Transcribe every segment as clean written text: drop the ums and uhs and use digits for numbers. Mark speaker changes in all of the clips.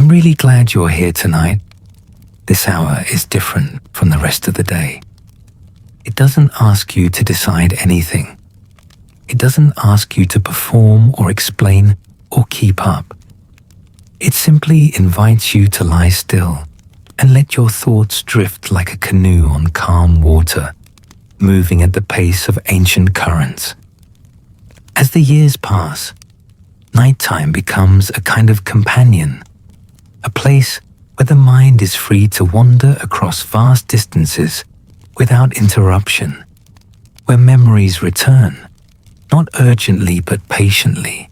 Speaker 1: I'm really glad you're here tonight. This hour is different from the rest of the day. It doesn't ask you to decide anything. It doesn't ask you to perform or explain or keep up. It simply invites you to lie still and let your thoughts drift like a canoe on calm water, moving at the pace of ancient currents. As the years pass, nighttime becomes a kind of companion, a place where the mind is free to wander across vast distances without interruption, where memories return, not urgently but patiently,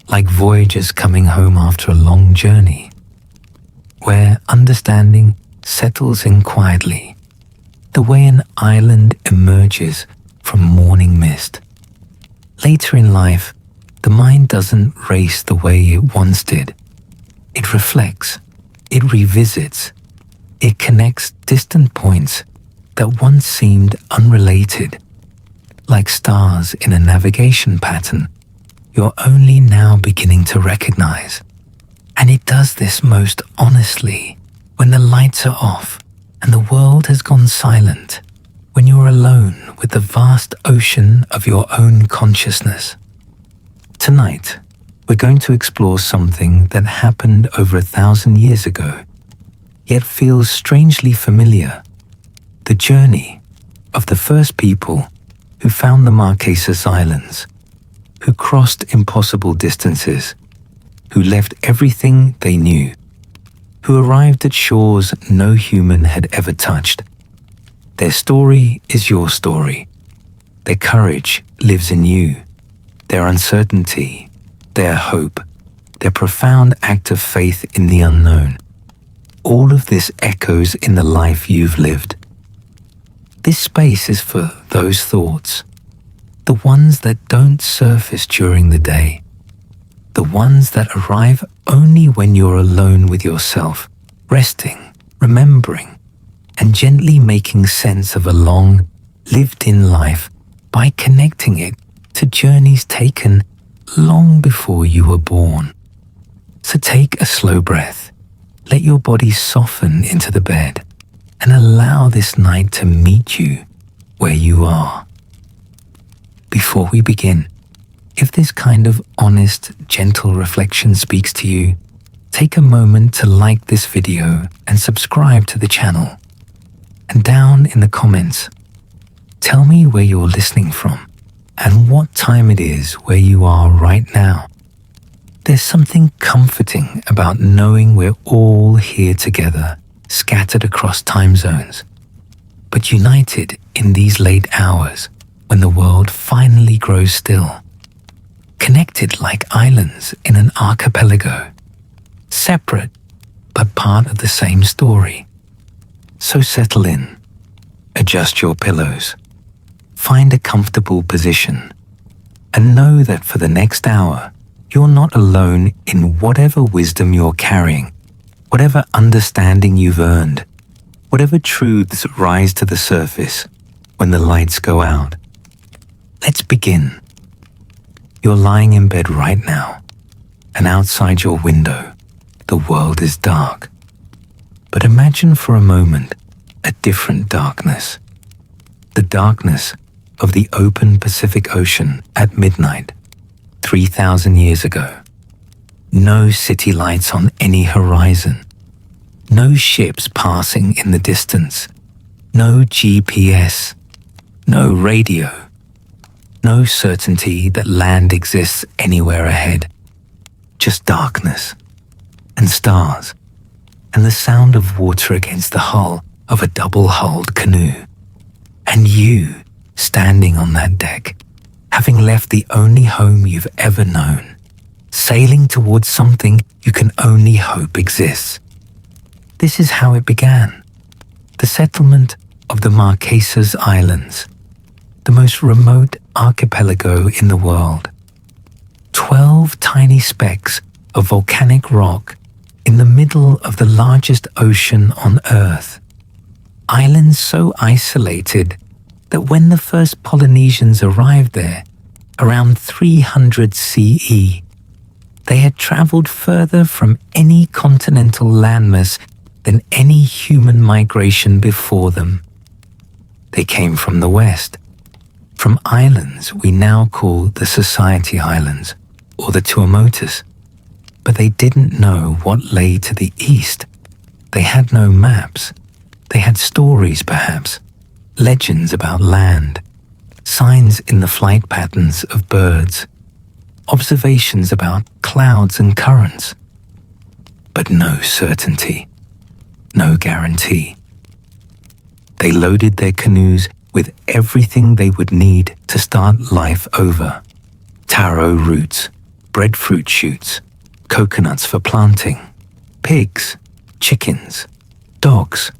Speaker 1: like voyagers coming home after a long journey, where understanding settles in quietly, the way an island emerges from morning mist. Later in life, the mind doesn't race the way it once did. It reflects, it revisits, it connects distant points that once seemed unrelated, like stars in a navigation pattern you're only now beginning to recognize. And it does this most honestly when the lights are off and the world has gone silent, when you're alone with the vast ocean of your own consciousness. Tonight, we're going to explore something that happened over 1,000 years ago, yet feels strangely familiar. The journey of the first people who found the Marquesas Islands, who crossed impossible distances, who left everything they knew, who arrived at shores no human had ever touched. Their story is your story. Their courage lives in you. Their uncertainty, their hope, their profound act of faith in the unknown. All of this echoes in the life you've lived. This space is for those thoughts, the ones that don't surface during the day, the ones that arrive only when you're alone with yourself, resting, remembering, and gently making sense of a long, lived-in life by connecting it to journeys taken long before you were born. So take a slow breath, let your body soften into the bed, and allow this night to meet you where you are. Before we begin, if this kind of honest, gentle reflection speaks to you, take a moment to like this video and subscribe to the channel. And down in the comments, tell me where you're listening from and what time it is where you are right now. There's something comforting about knowing we're all here together, scattered across time zones, but united in these late hours when the world finally grows still. Connected like islands in an archipelago, separate but part of the same story. So settle in, adjust your pillows, find a comfortable position, and know that for the next hour, you're not alone in whatever wisdom you're carrying, whatever understanding you've earned, whatever truths rise to the surface when the lights go out. Let's begin. You're lying in bed right now, and outside your window, the world is dark. But imagine for a moment a different darkness. The darkness of the open Pacific Ocean at midnight, 3,000 years ago. No city lights on any horizon. No ships passing in the distance. No GPS. No radio. No certainty that land exists anywhere ahead. Just darkness and stars and the sound of water against the hull of a double-hulled canoe. And you standing on that deck, having left the only home you've ever known, sailing towards something you can only hope exists. This is how it began. The settlement of the Marquesas Islands, the most remote archipelago in the world. 12 tiny specks of volcanic rock in the middle of the largest ocean on Earth. Islands so isolated that when the first Polynesians arrived there, around 300 CE, They had traveled further from any continental landmass than any human migration before them. They came from the west, from islands we now call the Society Islands or the Tuamotus, but they didn't know what lay to the east. They had no maps. They had stories, perhaps, legends about land, signs in the flight patterns of birds, observations about clouds and currents, but no certainty, no guarantee. They loaded their canoes with everything they would need to start life over: taro roots, breadfruit shoots, coconuts for planting, pigs, chickens, dogs,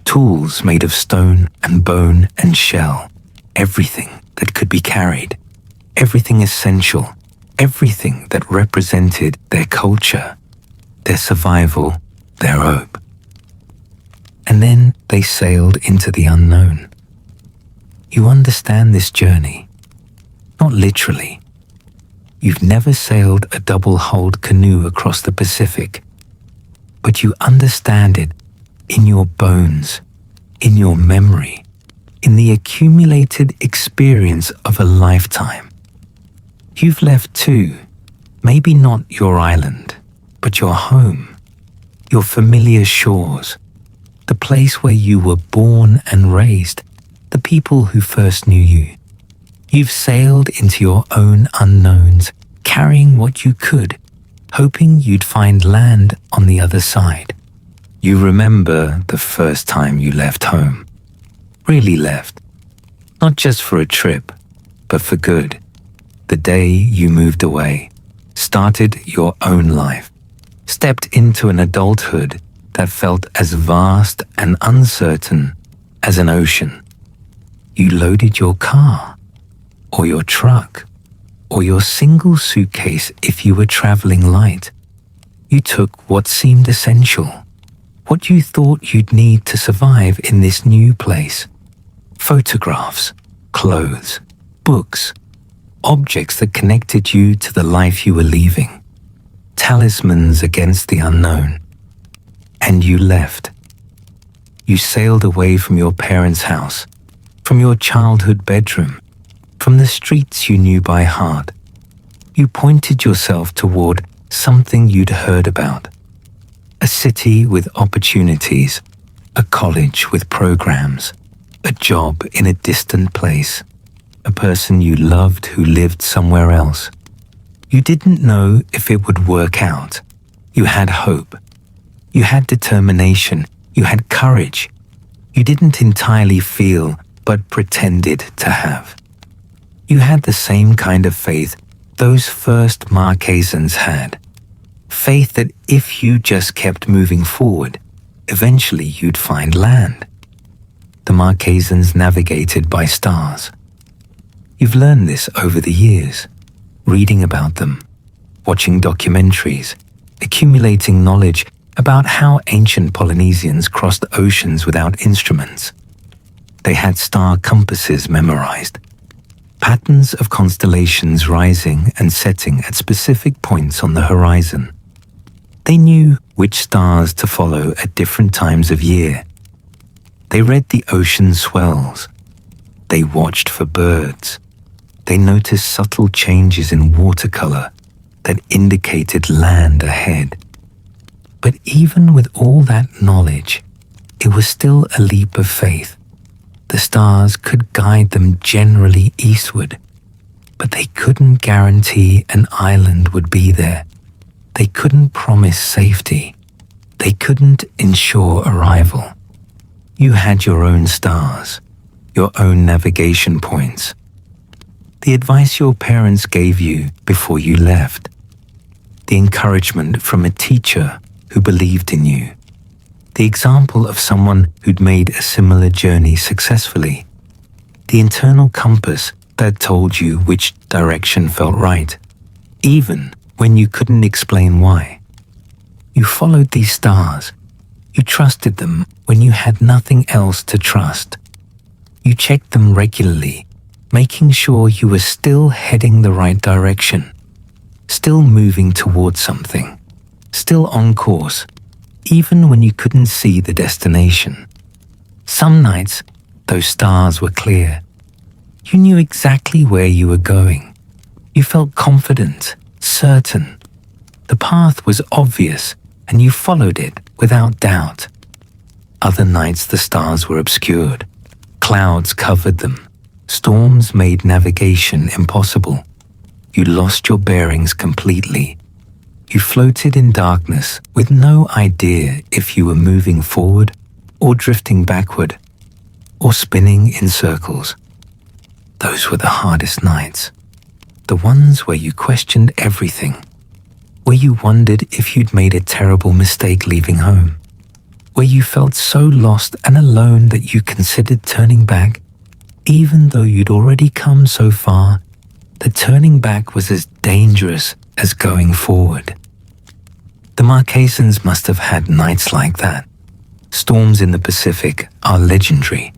Speaker 1: tools made of stone and bone and shell, everything that could be carried, everything essential, everything that represented their culture, their survival, their hope. And then they sailed into the unknown. You understand this journey, not literally. You've never sailed a double-hulled canoe across the Pacific, but you understand it in your bones, in your memory, in the accumulated experience of a lifetime. You've left too, maybe not your island, but your home, your familiar shores, the place where you were born and raised, the people who first knew you. You've sailed into your own unknowns, carrying what you could, hoping you'd find land on the other side. You remember the first time you left home, really left, not just for a trip, but for good. The day you moved away, started your own life, stepped into an adulthood that felt as vast and uncertain as an ocean. You loaded your car, or your truck, or your single suitcase if you were traveling light. You took what seemed essential, what you thought you'd need to survive in this new place. Photographs, clothes, books, objects that connected you to the life you were leaving, talismans against the unknown. And you left. You sailed away from your parents' house, from your childhood bedroom, from the streets you knew by heart. You pointed yourself toward something you'd heard about. A city with opportunities, a college with programs, a job in a distant place, a person you loved who lived somewhere else. You didn't know if it would work out. You had hope. You had determination. You had courage. You didn't entirely feel, but pretended to have. You had the same kind of faith those first Marquesans had. Faith that if you just kept moving forward, eventually you'd find land. The Marquesans navigated by stars. You've learned this over the years, reading about them, watching documentaries, accumulating knowledge about how ancient Polynesians crossed oceans without instruments. They had star compasses memorized, patterns of constellations rising and setting at specific points on the horizon. They knew which stars to follow at different times of year. They read the ocean swells. They watched for birds. They noticed subtle changes in watercolor that indicated land ahead. But even with all that knowledge, it was still a leap of faith. The stars could guide them generally eastward, but they couldn't guarantee an island would be there. They couldn't promise safety. They couldn't ensure arrival. You had your own stars, your own navigation points. The advice your parents gave you before you left. The encouragement from a teacher who believed in you. The example of someone who'd made a similar journey successfully. The internal compass that told you which direction felt right, even when you couldn't explain why. You followed these stars. You trusted them when you had nothing else to trust. You checked them regularly, making sure you were still heading the right direction. still moving towards something, still on course, even when you couldn't see the destination. Some nights, those stars were clear. You knew exactly where you were going. You felt confident, certain. The path was obvious, and you followed it without doubt. Other nights the stars were obscured. Clouds covered them. Storms made navigation impossible. You lost your bearings completely. You floated in darkness with no idea if you were moving forward or drifting backward or spinning in circles. Those were the hardest nights. The ones where you questioned everything, where you wondered if you'd made a terrible mistake leaving home, where you felt so lost and alone that you considered turning back, even though you'd already come so far that turning back was as dangerous as going forward. The Marquesans must have had nights like that. Storms in the Pacific are legendary.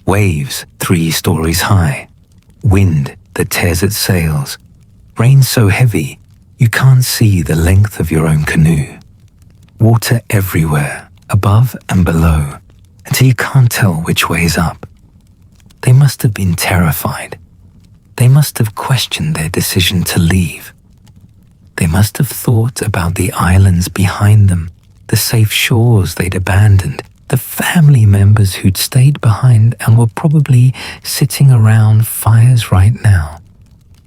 Speaker 1: Waves 3 stories high, wind that tears at sails, rain so heavy you can't see the length of your own canoe, water everywhere, above and below, until you can't tell which way is up. They must have been terrified. They must have questioned their decision to leave. They must have thought about the islands behind them, the safe shores they'd abandoned, the family members who'd stayed behind and were probably sitting around fires right now,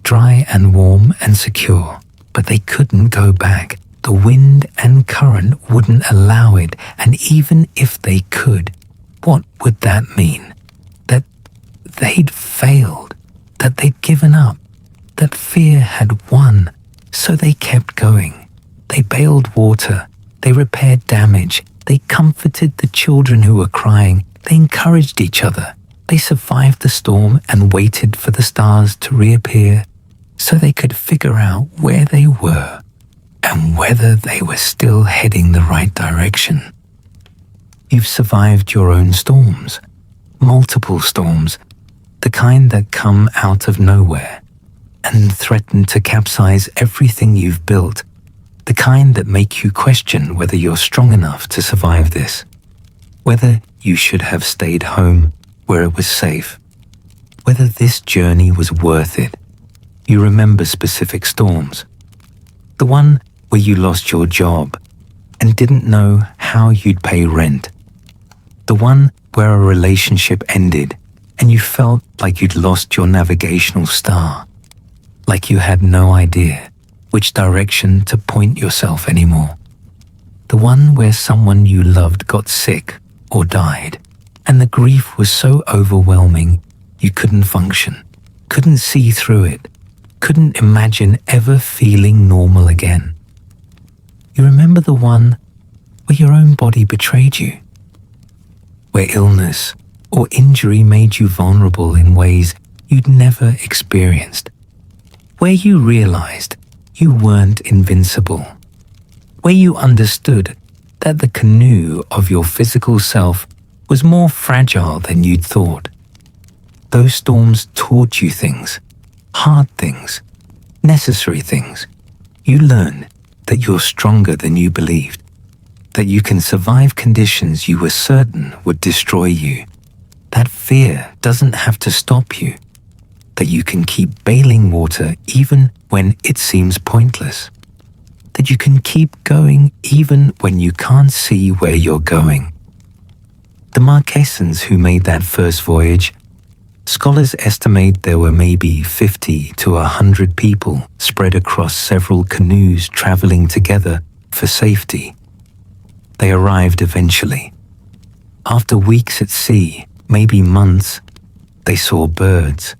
Speaker 1: dry and warm and secure, but they couldn't go back. The wind and current wouldn't allow it, and even if they could, what would that mean? That they'd failed, that they'd given up, that fear had won. So they kept going. They bailed water. They repaired damage. They comforted the children who were crying. They encouraged each other. They survived the storm and waited for the stars to reappear so they could figure out where they were and whether they were still heading the right direction. You've survived your own storms, multiple storms, the kind that come out of nowhere and threaten to capsize everything you've built, the kind that make you question whether you're strong enough to survive this, whether you should have stayed home where it was safe, whether this journey was worth it. You remember specific storms. The one where you lost your job and didn't know how you'd pay rent. The one where a relationship ended and you felt like you'd lost your navigational star. Like you had no idea which direction to point yourself anymore. The one where someone you loved got sick or died, and the grief was so overwhelming you couldn't function, couldn't see through it, couldn't imagine ever feeling normal again. You remember the one where your own body betrayed you, where illness or injury made you vulnerable in ways you'd never experienced, where you realized you weren't invincible, where you understood that the canoe of your physical self was more fragile than you'd thought. Those storms taught you things, hard things, necessary things. You learned that you're stronger than you believed, that you can survive conditions you were certain would destroy you, that fear doesn't have to stop you, that you can keep bailing water even when it seems pointless, that you can keep going even when you can't see where you're going. The Marquesans who made that first voyage, scholars estimate there were maybe 50 to 100 people spread across several canoes traveling together for safety. They arrived eventually. After weeks at sea, maybe months, they saw birds,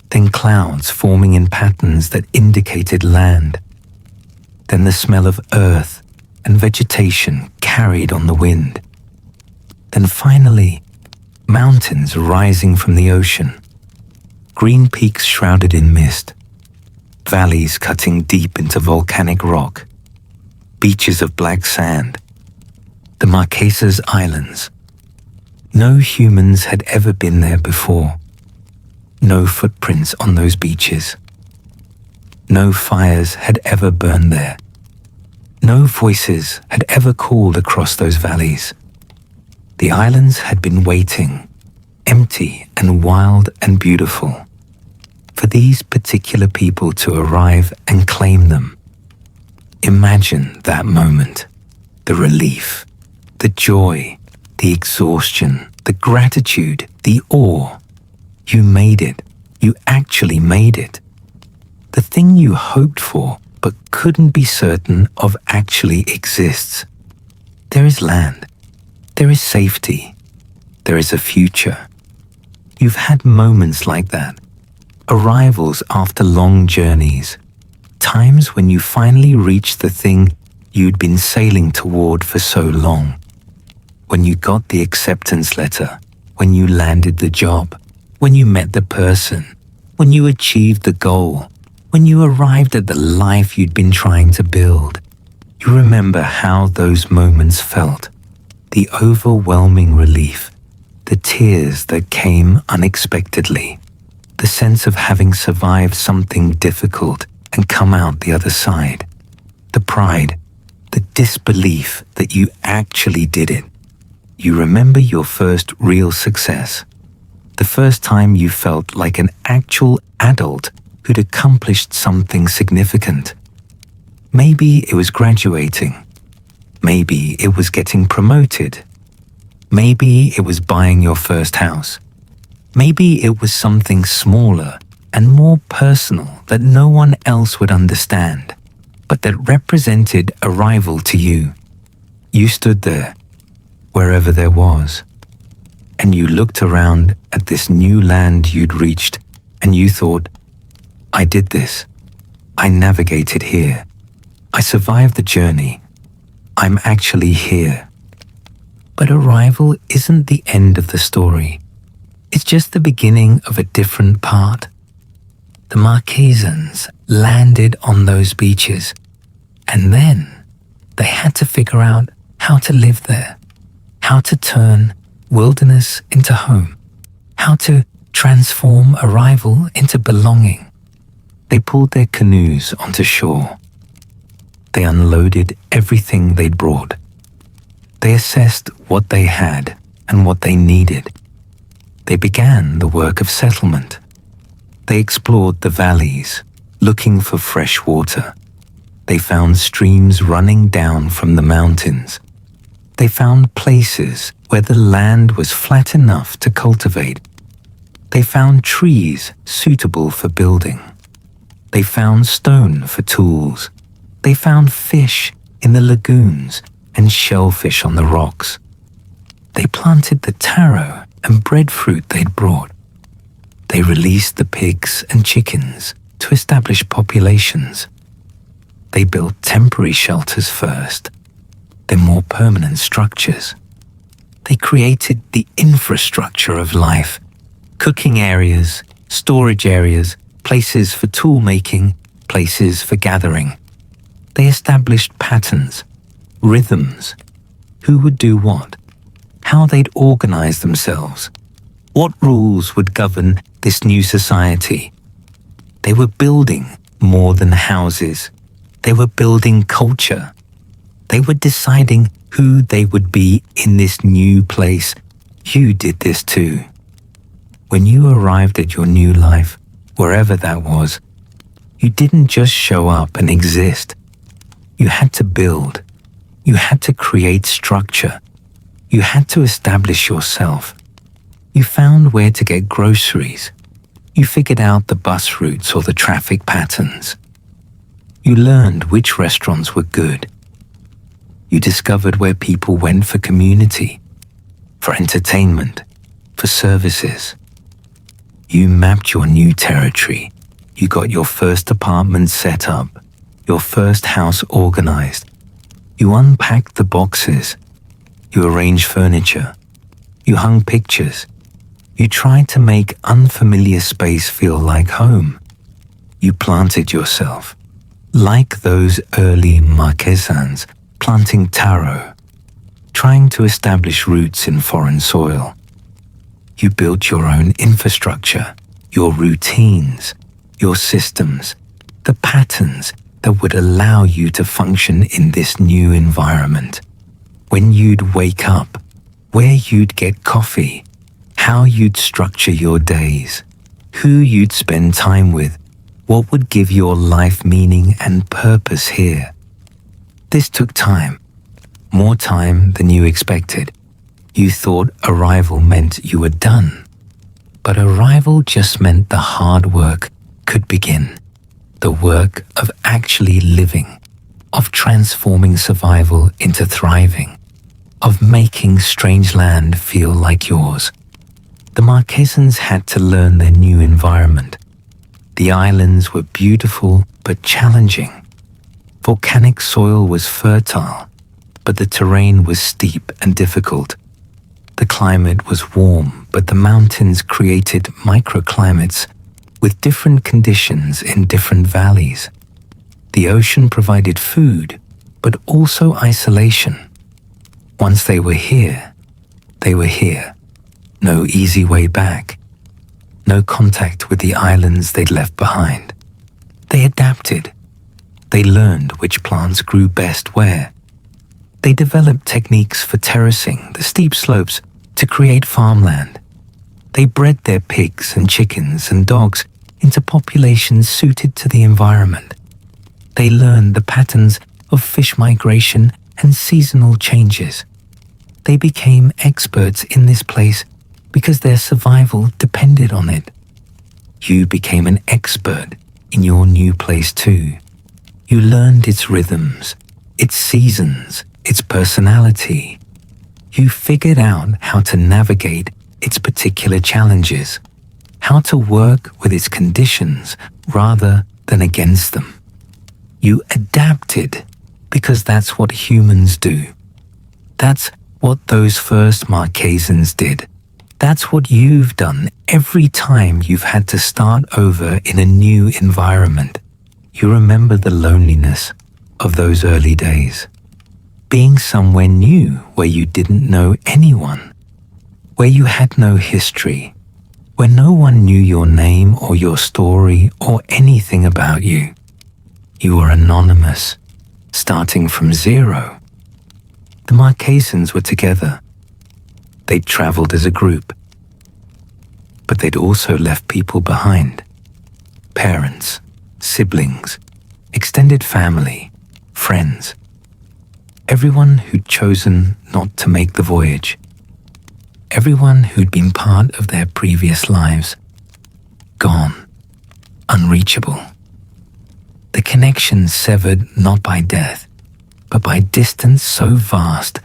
Speaker 1: then clouds forming in patterns that indicated land, then the smell of earth and vegetation carried on the wind, then finally mountains rising from the ocean, green peaks shrouded in mist, valleys cutting deep into volcanic rock, beaches of black sand, the Marquesas Islands. No humans had ever been there before. No footprints on those beaches. No fires had ever burned there. No voices had ever called across those valleys. The islands had been waiting, empty and wild and beautiful, for these particular people to arrive and claim them. Imagine that moment, the relief, the joy, the exhaustion, the gratitude, the awe. You made it. You actually made it. The thing you hoped for but couldn't be certain of actually exists. There is land. There is safety. There is a future. You've had moments like that. Arrivals after long journeys. Times when you finally reached the thing you'd been sailing toward for so long. When you got the acceptance letter. When you landed the job. When you met the person. When you achieved the goal. When you arrived at the life you'd been trying to build. You remember how those moments felt. The overwhelming relief. The tears that came unexpectedly. The sense of having survived something difficult and come out the other side. The pride. The disbelief that you actually did it. You remember your first real success. The first time you felt like an actual adult who'd accomplished something significant. Maybe it was graduating. Maybe it was getting promoted. Maybe it was buying your first house. Maybe it was something smaller and more personal that no one else would understand, but that represented arrival to you. You stood there, wherever there was, and you looked around at this new land you'd reached, and you thought, I did this. I navigated here. I survived the journey. I'm actually here. But arrival isn't the end of the story. It's just the beginning of a different part. The Marquesans landed on those beaches, and then they had to figure out how to live there, how to turn wilderness into home, how to transform arrival into belonging. They pulled their canoes onto shore. They unloaded everything they'd brought. They assessed what they had and what they needed. They began the work of settlement. They explored the valleys, looking for fresh water. They found streams running down from the mountains. They found places where the land was flat enough to cultivate. They found trees suitable for building. They found stone for tools. They found fish in the lagoons and shellfish on the rocks. They planted the taro and breadfruit they'd brought. They released the pigs and chickens to establish populations. They built temporary shelters first, then more permanent structures. They created the infrastructure of life, cooking areas, storage areas, places for tool making, places for gathering. They established patterns, rhythms, who would do what, how they'd organize themselves, what rules would govern this new society. They were building more than houses. They were building culture. They were deciding who they would be in this new place. You did this too. When you arrived at your new life, wherever that was, you didn't just show up and exist. You had to build. You had to create structure. You had to establish yourself. You found where to get groceries. You figured out the bus routes or the traffic patterns. You learned which restaurants were good. You discovered where people went for community, for entertainment, for services. You mapped your new territory. You got your first apartment set up, your first house organized. You unpacked the boxes. You arranged furniture. You hung pictures. You tried to make unfamiliar space feel like home. You planted yourself, like those early Marquesans planting taro, trying to establish roots in foreign soil. You built your own infrastructure, your routines, your systems. the patterns that would allow you to function in this new environment. When you'd wake up, where you'd get coffee, how you'd structure your days, who you'd spend time with, what would give your life meaning and purpose here. This took time, more time than you expected. You thought arrival meant you were done, but arrival just meant the hard work could begin. The work of actually living, of transforming survival into thriving, of making strange land feel like yours. The Marquesans had to learn their new environment. The islands were beautiful but challenging. Volcanic soil was fertile, but the terrain was steep and difficult. The climate was warm, but the mountains created microclimates with different conditions in different valleys. The ocean provided food, but also isolation. Once they were here, they were here. No easy way back. No contact with the islands they'd left behind. They adapted. They learned which plants grew best where. They developed techniques for terracing the steep slopes to create farmland. They bred their pigs and chickens and dogs into populations suited to the environment. They learned the patterns of fish migration and seasonal changes. They became experts in this place because their survival depended on it. You became an expert in your new place too. You learned its rhythms, its seasons, its personality. You figured out how to navigate its particular challenges, how to work with its conditions rather than against them. You adapted because that's what humans do. That's what those first Marquesans did. That's what you've done every time you've had to start over in a new environment. You remember the loneliness of those early days. Being somewhere new where you didn't know anyone, where you had no history, where no one knew your name or your story or anything about you. You were anonymous, starting from zero. The Marquesans were together. They'd traveled as a group, but they'd also left people behind. Parents, siblings, extended family, friends. Everyone who'd chosen not to make the voyage. Everyone who'd been part of their previous lives. Gone. Unreachable. The connection severed not by death, but by distance so vast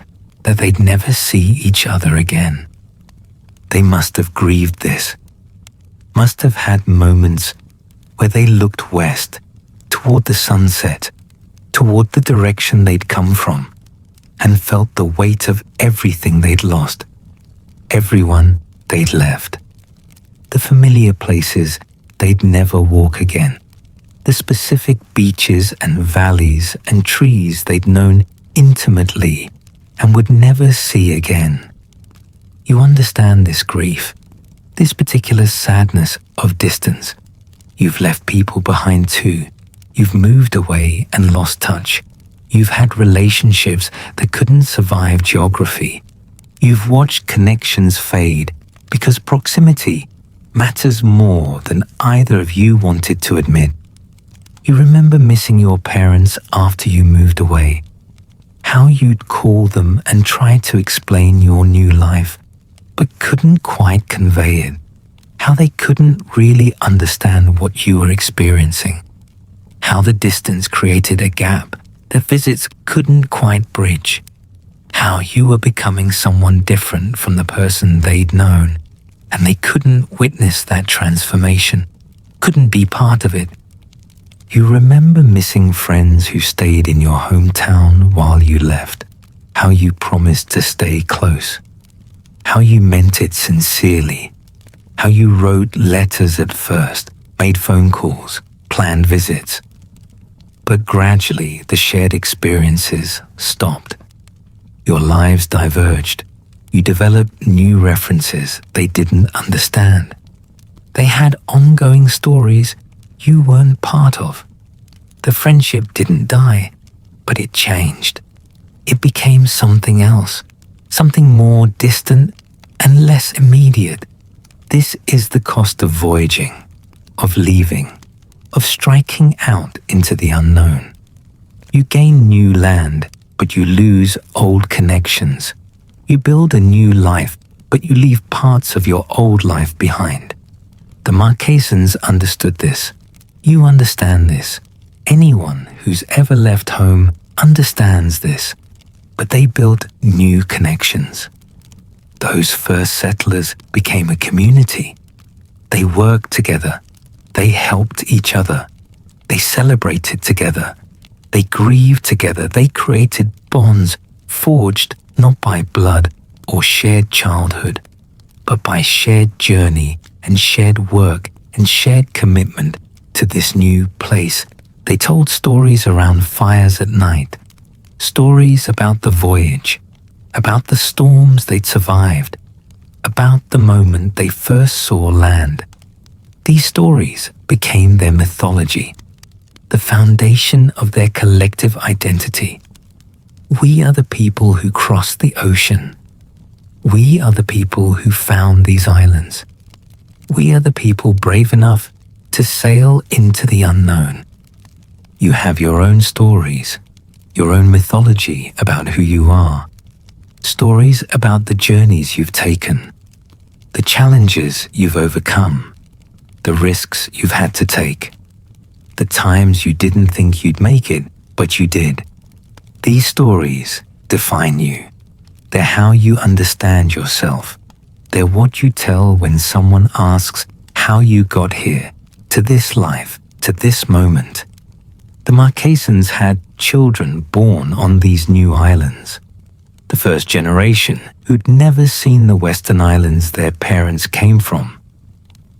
Speaker 1: that they'd never see each other again. They must have grieved this, must have had moments where they looked west, toward the sunset, toward the direction they'd come from, and felt the weight of everything they'd lost, everyone they'd left, the familiar places they'd never walk again, the specific beaches and valleys and trees they'd known intimately and would never see again. You understand this grief, this particular sadness of distance. You've left people behind too. You've moved away and lost touch. You've had relationships that couldn't survive geography. You've watched connections fade because proximity matters more than either of you wanted to admit. You remember missing your parents after you moved away, how you'd call them and try to explain your new life, but couldn't quite convey it, how they couldn't really understand what you were experiencing, how the distance created a gap that visits couldn't quite bridge, how you were becoming someone different from the person they'd known, and they couldn't witness that transformation, couldn't be part of it. You remember missing friends who stayed in your hometown while you left, how you promised to stay close, how you meant it sincerely, how you wrote letters at first, made phone calls, planned visits. But gradually the shared experiences stopped. Your lives diverged. You developed new references they didn't understand. They had ongoing stories you weren't part of. The friendship didn't die, but it changed. It became something else, something more distant and less immediate. This is the cost of voyaging, of leaving, of striking out into the unknown. You gain new land, but you lose old connections. You build a new life, but you leave parts of your old life behind. The Marquesans understood this. You understand this. Anyone who's ever left home understands this. But they built new connections. Those first settlers became a community. They worked together. They helped each other. They celebrated together. They grieved together. They created bonds forged not by blood or shared childhood, but by shared journey and shared work and shared commitment to this new place. They told stories around fires at night, stories about the voyage, about the storms they'd survived, about the moment they first saw land. These stories became their mythology, the foundation of their collective identity. We are the people who crossed the ocean. We are the people who found these islands. We are the people brave enough to sail into the unknown. You have your own stories, your own mythology about who you are, stories about the journeys you've taken, the challenges you've overcome, the risks you've had to take, the times you didn't think you'd make it, but you did. These stories define you. They're how you understand yourself. They're what you tell when someone asks how you got here, to this life, to this moment. The Marquesans had children born on these new islands. The first generation who'd never seen the Western Islands their parents came from,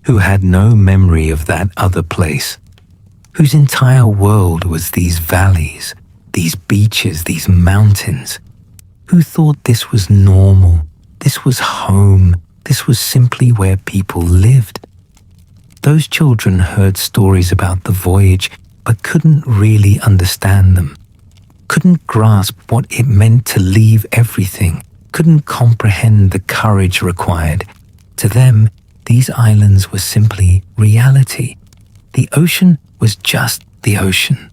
Speaker 1: who had no memory of that other place, whose entire world was these valleys, these beaches, these mountains, who thought this was normal, this was home, this was simply where people lived. Those children heard stories about the voyage but couldn't really understand them, couldn't grasp what it meant to leave everything, couldn't comprehend the courage required. To them, these islands were simply reality. The ocean was just the ocean,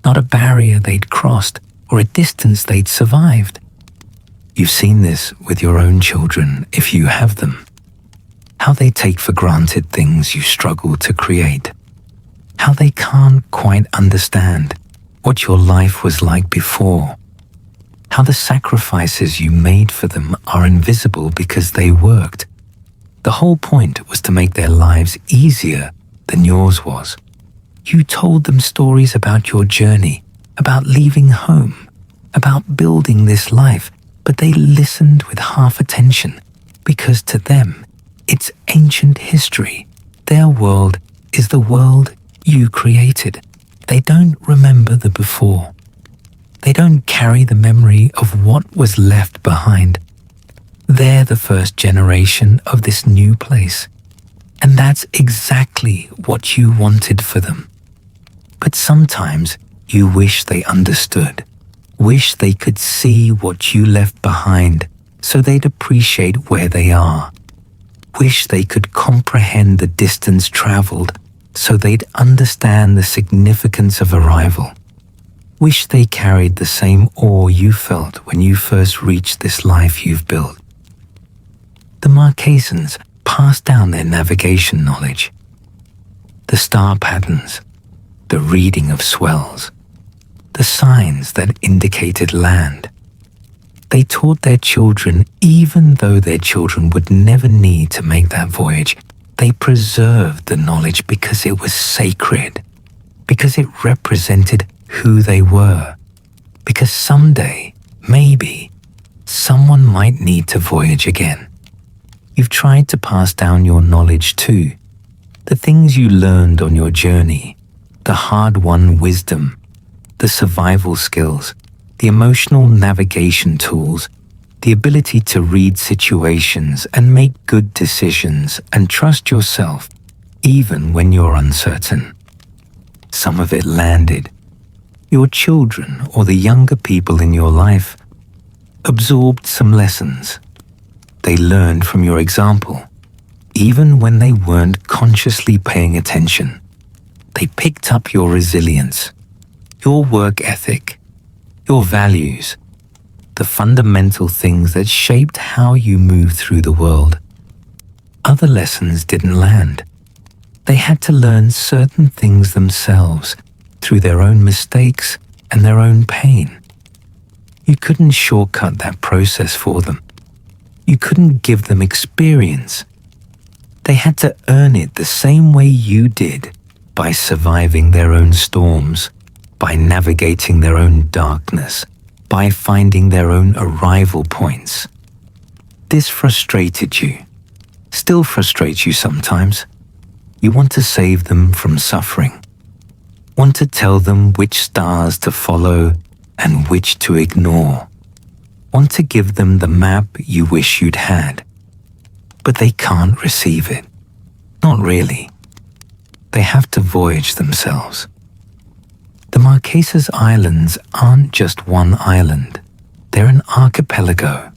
Speaker 1: not a barrier they'd crossed or a distance they'd survived. You've seen this with your own children if you have them. How they take for granted things you struggle to create. How they can't quite understand what your life was like before. How the sacrifices you made for them are invisible because they worked. The whole point was to make their lives easier than yours was. You told them stories about your journey, about leaving home, about building this life, but they listened with half attention because to them, it's ancient history. Their world is the world you created. They don't remember the before. They don't carry the memory of what was left behind. They're the first generation of this new place. And that's exactly what you wanted for them. But sometimes you wish they understood, wish they could see what you left behind so they'd appreciate where they are. Wish they could comprehend the distance traveled so they'd understand the significance of arrival. Wish they carried the same awe you felt when you first reached this life you've built. The Marquesans passed down their navigation knowledge. The star patterns, the reading of swells, the signs that indicated land. They taught their children even though their children would never need to make that voyage. They preserved the knowledge because it was sacred, because it represented who they were, because someday, maybe, someone might need to voyage again. You've tried to pass down your knowledge too, the things you learned on your journey, the hard-won wisdom, the survival skills, the emotional navigation tools, the ability to read situations and make good decisions and trust yourself even when you're uncertain. Some of it landed, your children or the younger people in your life absorbed some lessons. They learned from your example, even when they weren't consciously paying attention. They picked up your resilience, your work ethic, your values, the fundamental things that shaped how you move through the world. Other lessons didn't land. They had to learn certain things themselves through their own mistakes and their own pain. You couldn't shortcut that process for them. You couldn't give them experience. They had to earn it the same way you did, by surviving their own storms, by navigating their own darkness, by finding their own arrival points. This frustrated you, still frustrates you sometimes. You want to save them from suffering, want to tell them which stars to follow and which to ignore, want to give them the map you wish you'd had. But they can't receive it. Not really. They have to voyage themselves. The Marquesas Islands aren't just one island. They're an archipelago.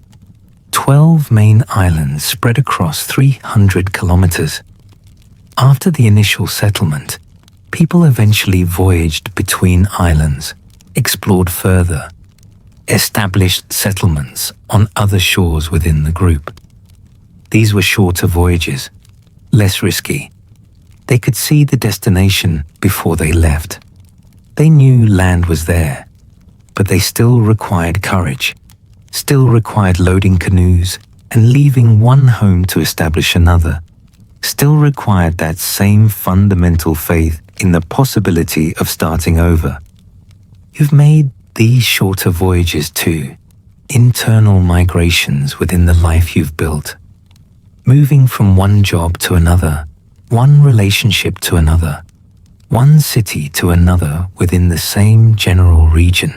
Speaker 1: 12 main islands spread across 300 kilometers. After the initial settlement, people eventually voyaged between islands, explored further, established settlements on other shores within the group. These were shorter voyages, less risky. They could see the destination before they left. They knew land was there, but they still required courage, still required loading canoes and leaving one home to establish another, still required that same fundamental faith in the possibility of starting over. You've made these shorter voyages too, internal migrations within the life you've built, moving from one job to another, one relationship to another, one city to another within the same general region.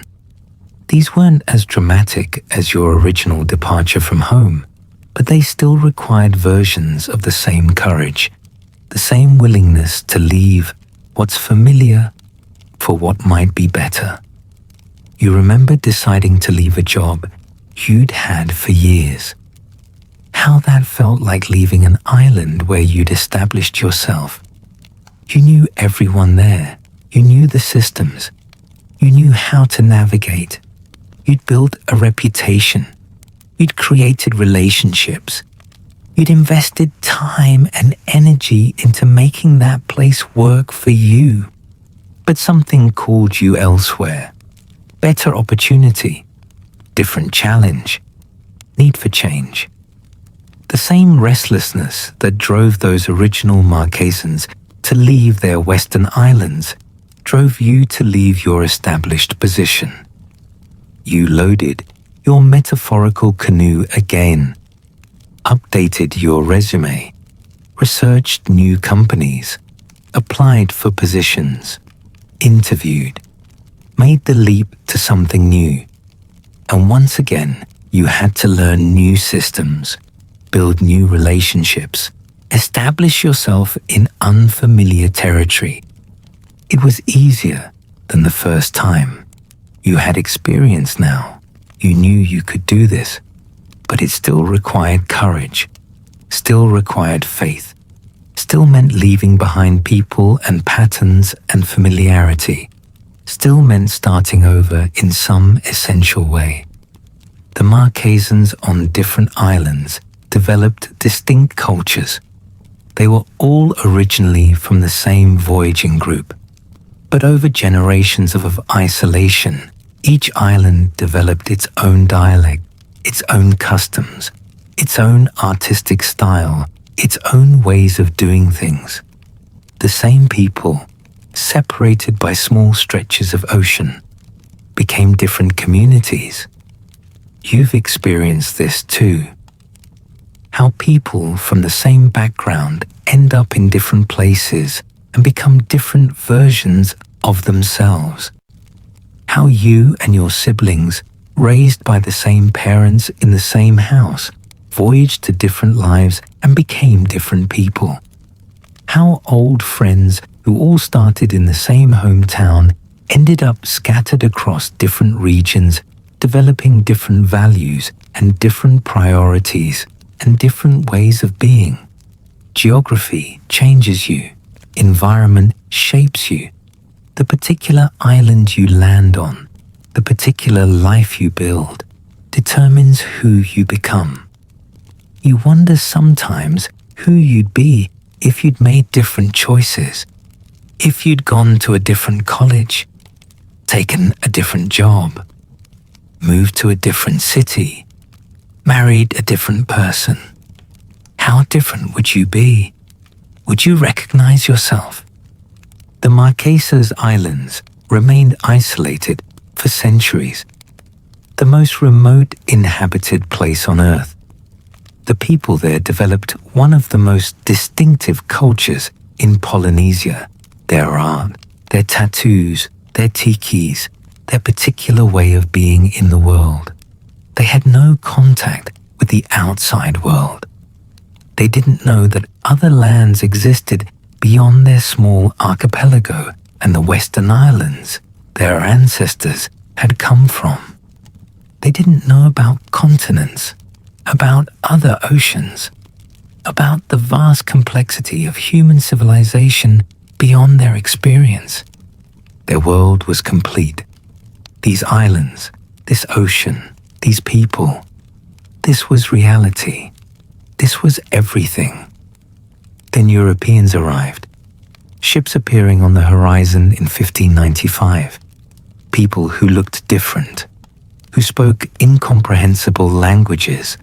Speaker 1: These weren't as dramatic as your original departure from home, but they still required versions of the same courage, the same willingness to leave what's familiar for what might be better. You remember deciding to leave a job you'd had for years. How that felt like leaving an island where you'd established yourself. You knew everyone there. You knew the systems. You knew how to navigate. You'd built a reputation. You'd created relationships. You'd invested time and energy into making that place work for you. But something called you elsewhere. Better opportunity, different challenge, need for change. The same restlessness that drove those original Marquesans to leave their western islands drove you to leave your established position. You loaded your metaphorical canoe again, updated your resume, researched new companies, applied for positions, interviewed, made the leap to something new. And once again, you had to learn new systems, build new relationships, establish yourself in unfamiliar territory. It was easier than the first time. You had experience now. You knew you could do this, but it still required courage, still required faith, still meant leaving behind people and patterns and familiarity, still meant starting over in some essential way. The Marquesans on different islands developed distinct cultures. They were all originally from the same voyaging group, but over generations of isolation, each island developed its own dialect, its own customs, its own artistic style, its own ways of doing things. The same people, separated by small stretches of ocean, became different communities. You've experienced this too. How people from the same background end up in different places and become different versions of themselves. How you and your siblings, raised by the same parents in the same house, voyaged to different lives and became different people. How old friends who all started in the same hometown ended up scattered across different regions, developing different values and different priorities and different ways of being. Geography changes you. Environment shapes you. The particular island you land on, the particular life you build, determines who you become. You wonder sometimes who you'd be if you'd made different choices, if you'd gone to a different college, taken a different job, moved to a different city, married a different person. How different would you be? Would you recognize yourself? The Marquesas Islands remained isolated for centuries, the most remote inhabited place on Earth. The people there developed one of the most distinctive cultures in Polynesia. Their art, their tattoos, their tikis, their particular way of being in the world. They had no contact with the outside world. They didn't know that other lands existed beyond their small archipelago and the Western Islands their ancestors had come from. They didn't know about continents, about other oceans, about the vast complexity of human civilization beyond their experience. Their world was complete. These islands, this ocean, these people, this was reality. This was everything. Then Europeans arrived, ships appearing on the horizon in 1595, people who looked different, who spoke incomprehensible languages,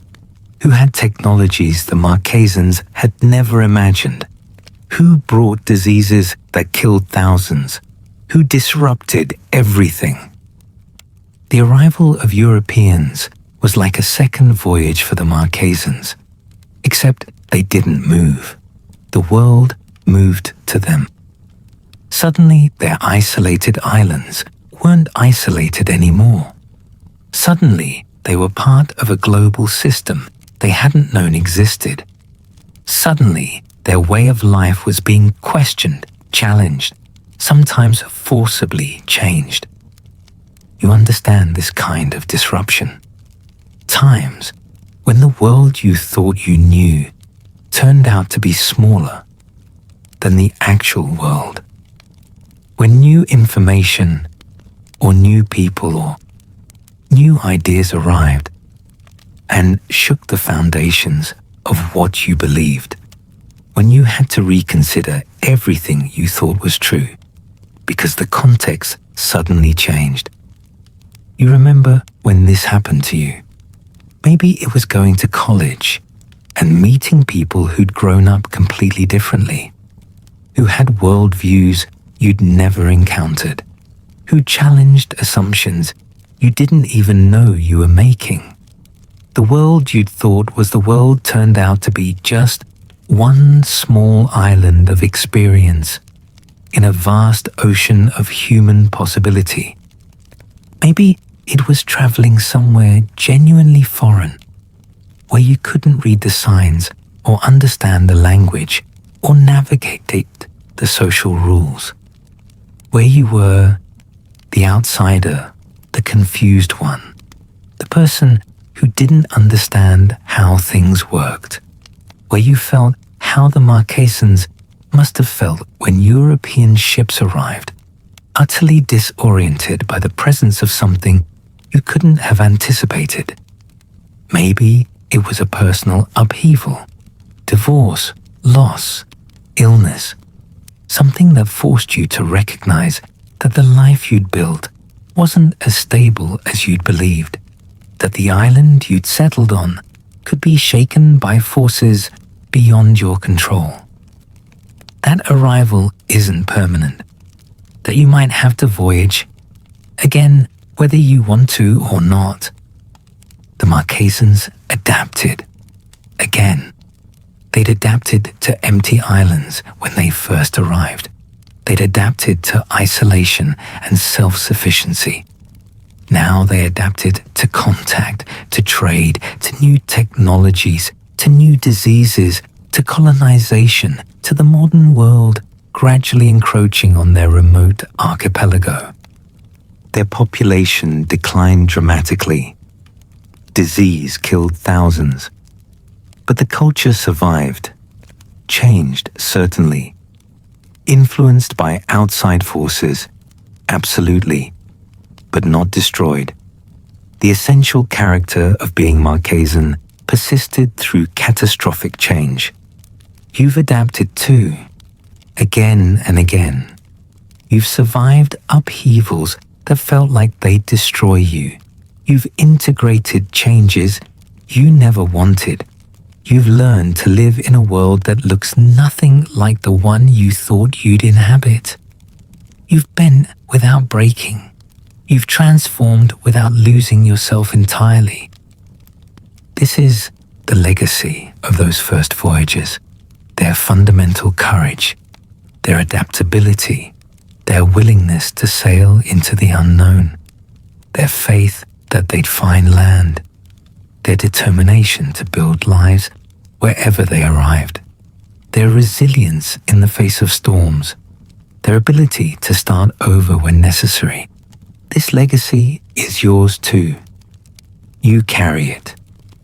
Speaker 1: who had technologies the Marquesans had never imagined, who brought diseases that killed thousands, who disrupted everything. The arrival of Europeans was like a second voyage for the Marquesans, except they didn't move. The world moved to them. Suddenly, their isolated islands weren't isolated anymore. Suddenly, they were part of a global system they hadn't known existed. Suddenly, their way of life was being questioned, challenged, sometimes forcibly changed. You understand this kind of disruption. Times when the world you thought you knew turned out to be smaller than the actual world. When new information or new people or new ideas arrived and shook the foundations of what you believed, when you had to reconsider everything you thought was true because the context suddenly changed. You remember when this happened to you? Maybe it was going to college and meeting people who'd grown up completely differently, who had worldviews you'd never encountered, who challenged assumptions you didn't even know you were making. The world you'd thought was the world turned out to be just one small island of experience in a vast ocean of human possibility. Maybe it was traveling somewhere genuinely foreign, where you couldn't read the signs or understand the language or navigate the social rules, where you were the outsider, the confused one, the person who didn't understand how things worked, where you felt how the Marquesans must have felt when European ships arrived, utterly disoriented by the presence of something you couldn't have anticipated. Maybe it was a personal upheaval, divorce, loss, illness, something that forced you to recognize that the life you'd built wasn't as stable as you'd believed, that the island you'd settled on could be shaken by forces beyond your control. That arrival isn't permanent, that you might have to voyage again whether you want to or not. The Marquesans adapted. Again, they'd adapted to empty islands when they first arrived. They'd adapted to isolation and self-sufficiency. Now they adapted to contact, to trade, to new technologies, to new diseases, to colonization, to the modern world gradually encroaching on their remote archipelago. their population declined dramatically. Disease killed thousands. But the culture survived, changed certainly, influenced by outside forces, absolutely, but not destroyed. The essential character of being Marquesan persisted through catastrophic change. You've adapted too, again and again. You've survived upheavals that felt like they'd destroy you. You've integrated changes you never wanted. You've learned to live in a world that looks nothing like the one you thought you'd inhabit. You've bent without breaking. You've transformed without losing yourself entirely. This is the legacy of those first voyagers, their fundamental courage, their adaptability, their willingness to sail into the unknown, their faith that they'd find land, their determination to build lives wherever they arrived, their resilience in the face of storms, their ability to start over when necessary. This legacy is yours too. You carry it,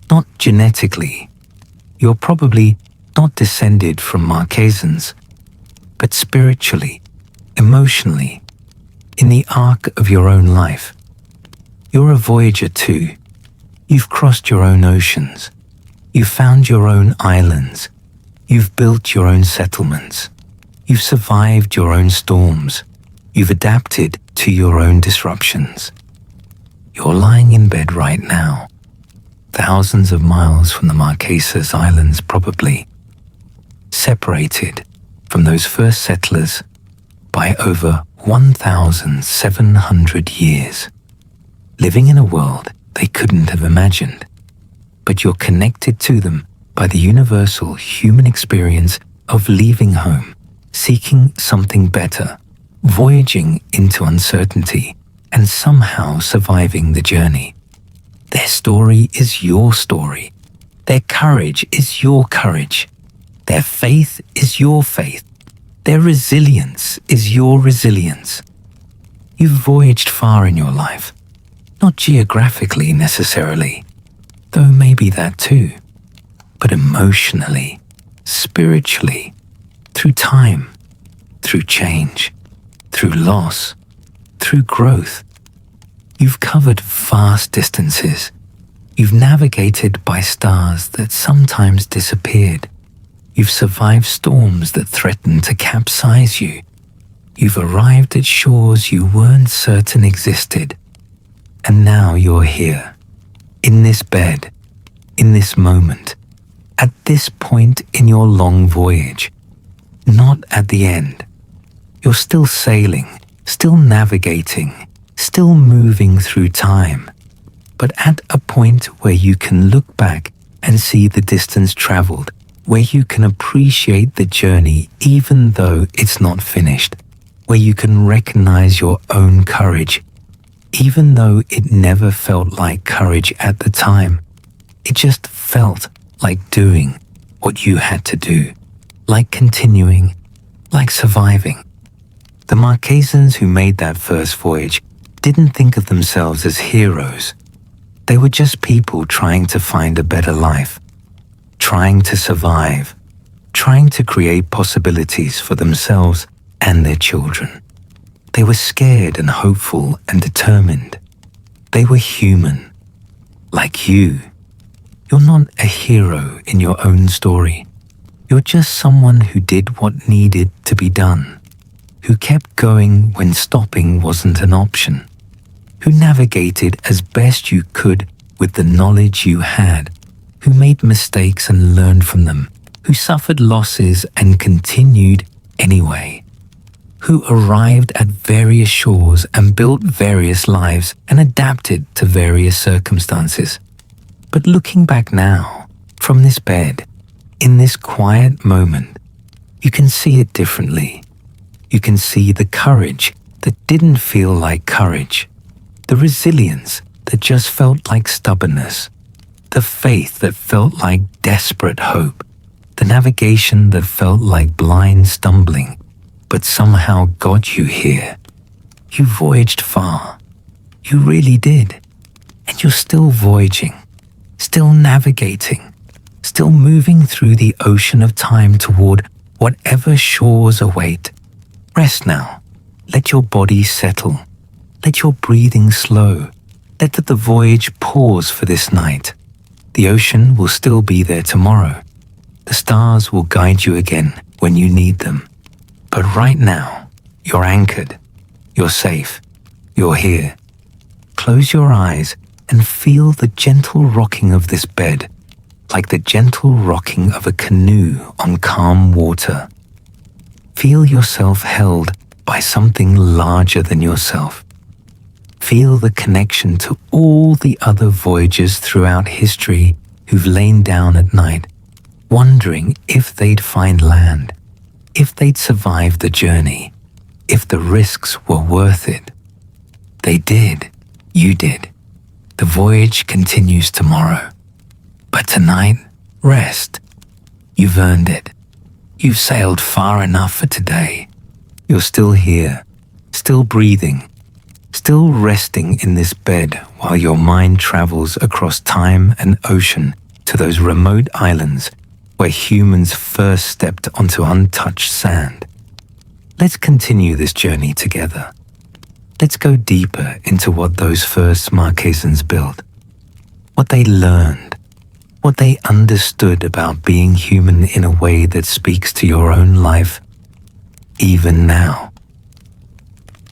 Speaker 1: not genetically. You're probably not descended from Marquesans, but spiritually, emotionally, in the arc of your own life. You're a voyager too. You've crossed your own oceans. You've found your own islands. You've built your own settlements. You've survived your own storms. You've adapted to your own disruptions. You're lying in bed right now, thousands of miles from the Marquesas Islands probably, separated from those first settlers by over 1,700 years, living in a world they couldn't have imagined. But you're connected to them by the universal human experience of leaving home, seeking something better, voyaging into uncertainty, and somehow surviving the journey. Their story is your story. Their courage is your courage. Their faith is your faith. Their resilience is your resilience. You've voyaged far in your life, not geographically necessarily, though maybe that too, but emotionally, spiritually, through time, through change, through loss, through growth. You've covered vast distances. You've navigated by stars that sometimes disappeared. You've survived storms that threatened to capsize you. You've arrived at shores you weren't certain existed. And now you're here, in this bed, in this moment, at this point in your long voyage, not at the end. You're still sailing, still navigating, still moving through time, but at a point where you can look back and see the distance traveled, where you can appreciate the journey even though it's not finished, where you can recognize your own courage, even though it never felt like courage at the time. It just felt like doing what you had to do, like continuing, like surviving. The Marquesans who made that first voyage didn't think of themselves as heroes. They were just people trying to find a better life, trying to survive, trying to create possibilities for themselves and their children. They were scared and hopeful and determined. They were human, like you. You're not a hero in your own story. You're just someone who did what needed to be done, who kept going when stopping wasn't an option, who navigated as best you could with the knowledge you had, who made mistakes and learned from them, who suffered losses and continued anyway, who arrived at various shores and built various lives and adapted to various circumstances. But looking back now, from this bed, in this quiet moment, you can see it differently. You can see the courage that didn't feel like courage, the resilience that just felt like stubbornness, the faith that felt like desperate hope, the navigation that felt like blind stumbling, but somehow got you here. You voyaged far, You really did. And you're still voyaging, still navigating, still moving through the ocean of time toward whatever shores await. Rest now. Let your body settle. Let your breathing slow. Let the voyage pause for this night. The ocean will still be there tomorrow. The stars will guide you again when you need them. But right now, you're anchored. You're safe. You're here. Close your eyes and feel the gentle rocking of this bed, like the gentle rocking of a canoe on calm water. Feel yourself held by something larger than yourself. Feel the connection to all the other voyagers throughout history who've lain down at night, wondering if they'd find land, if they'd survive the journey, if the risks were worth it. They did. You did. The voyage continues tomorrow. But tonight, rest. You've earned it. You've sailed far enough for today. You're still here, still breathing, still resting in this bed while your mind travels across time and ocean to those remote islands where humans first stepped onto untouched sand. Let's continue this journey together. Let's go deeper into what those first Marquesans built, what they learned, what they understood about being human in a way that speaks to your own life, even now.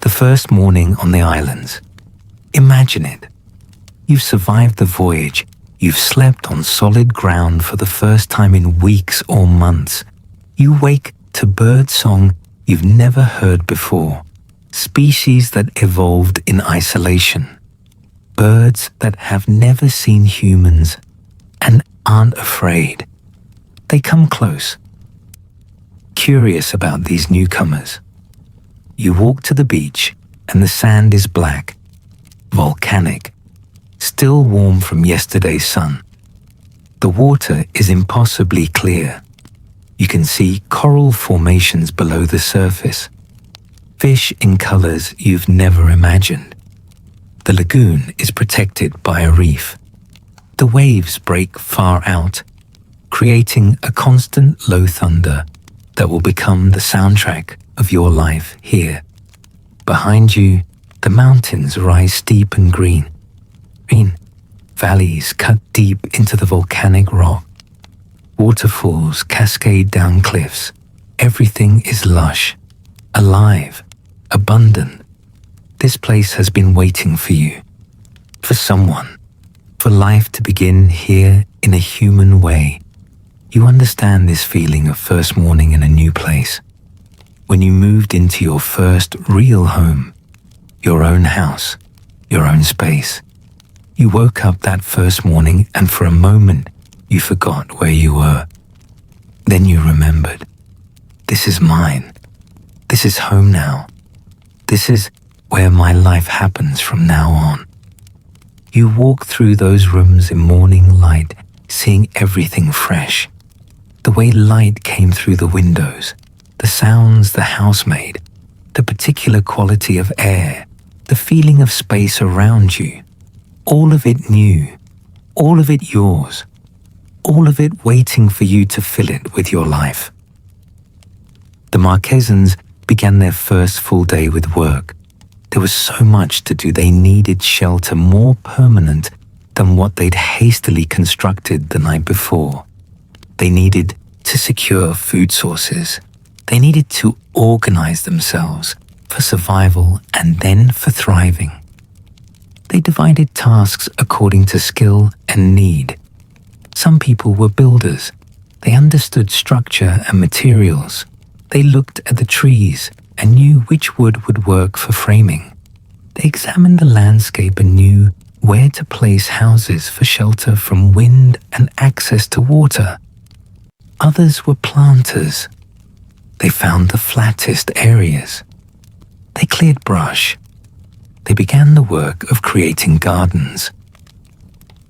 Speaker 1: The first morning on the islands. Imagine it. You've survived the voyage. You've slept on solid ground for the first time in weeks or months. You wake to bird song you've never heard before. Species that evolved in isolation. Birds that have never seen humans and aren't afraid. They come close, curious about these newcomers. You walk to the beach and the sand is black, volcanic, still warm from yesterday's sun. The water is impossibly clear. You can see coral formations below the surface, fish in colors you've never imagined. The lagoon is protected by a reef. The waves break far out, creating a constant low thunder that will become the soundtrack of your life here. Behind you, the mountains rise steep and green. Valleys cut deep into the volcanic rock. Waterfalls cascade down cliffs. Everything is lush, alive, abundant. This place has been waiting for you, for someone, for life to begin here in a human way. You understand this feeling of first morning in a new place. When you moved into your first real home, your own house, your own space. You woke up that first morning and for a moment you forgot where you were. Then you remembered. This is mine. This is home now. This is where my life happens from now on. You walk through those rooms in morning light, seeing everything fresh. The way light came through the windows, the sounds the house made, the particular quality of air, the feeling of space around you. All of it new, all of it yours, all of it waiting for you to fill it with your life. The Marquesans began their first full day with work. There was so much to do. They needed shelter more permanent than what they'd hastily constructed the night before. They needed to secure food sources. They needed to organize themselves for survival and then for thriving. They divided tasks according to skill and need. Some people were builders. They understood structure and materials. They looked at the trees and knew which wood would work for framing. They examined the landscape and knew where to place houses for shelter from wind and access to water. Others were planters. They found the flattest areas. They cleared brush. They began the work of creating gardens.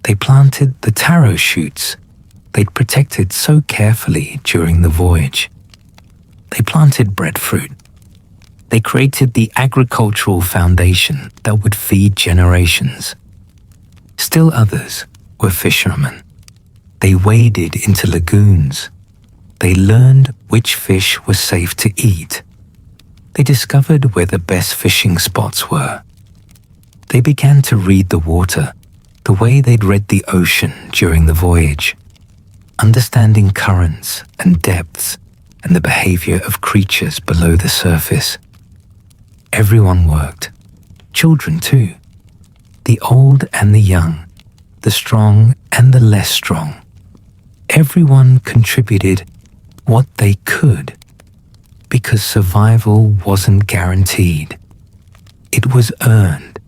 Speaker 1: They planted the taro shoots they'd protected so carefully during the voyage. They planted breadfruit, They created the agricultural foundation that would feed generations. Still others were fishermen. They waded into lagoons. They learned which fish were safe to eat. They discovered where the best fishing spots were. They began to read the water the way they'd read the ocean during the voyage, understanding currents and depths and the behavior of creatures below the surface. Everyone worked, children too, the old and the young, the strong and the less strong. Everyone contributed what they could, because survival wasn't guaranteed. It was earned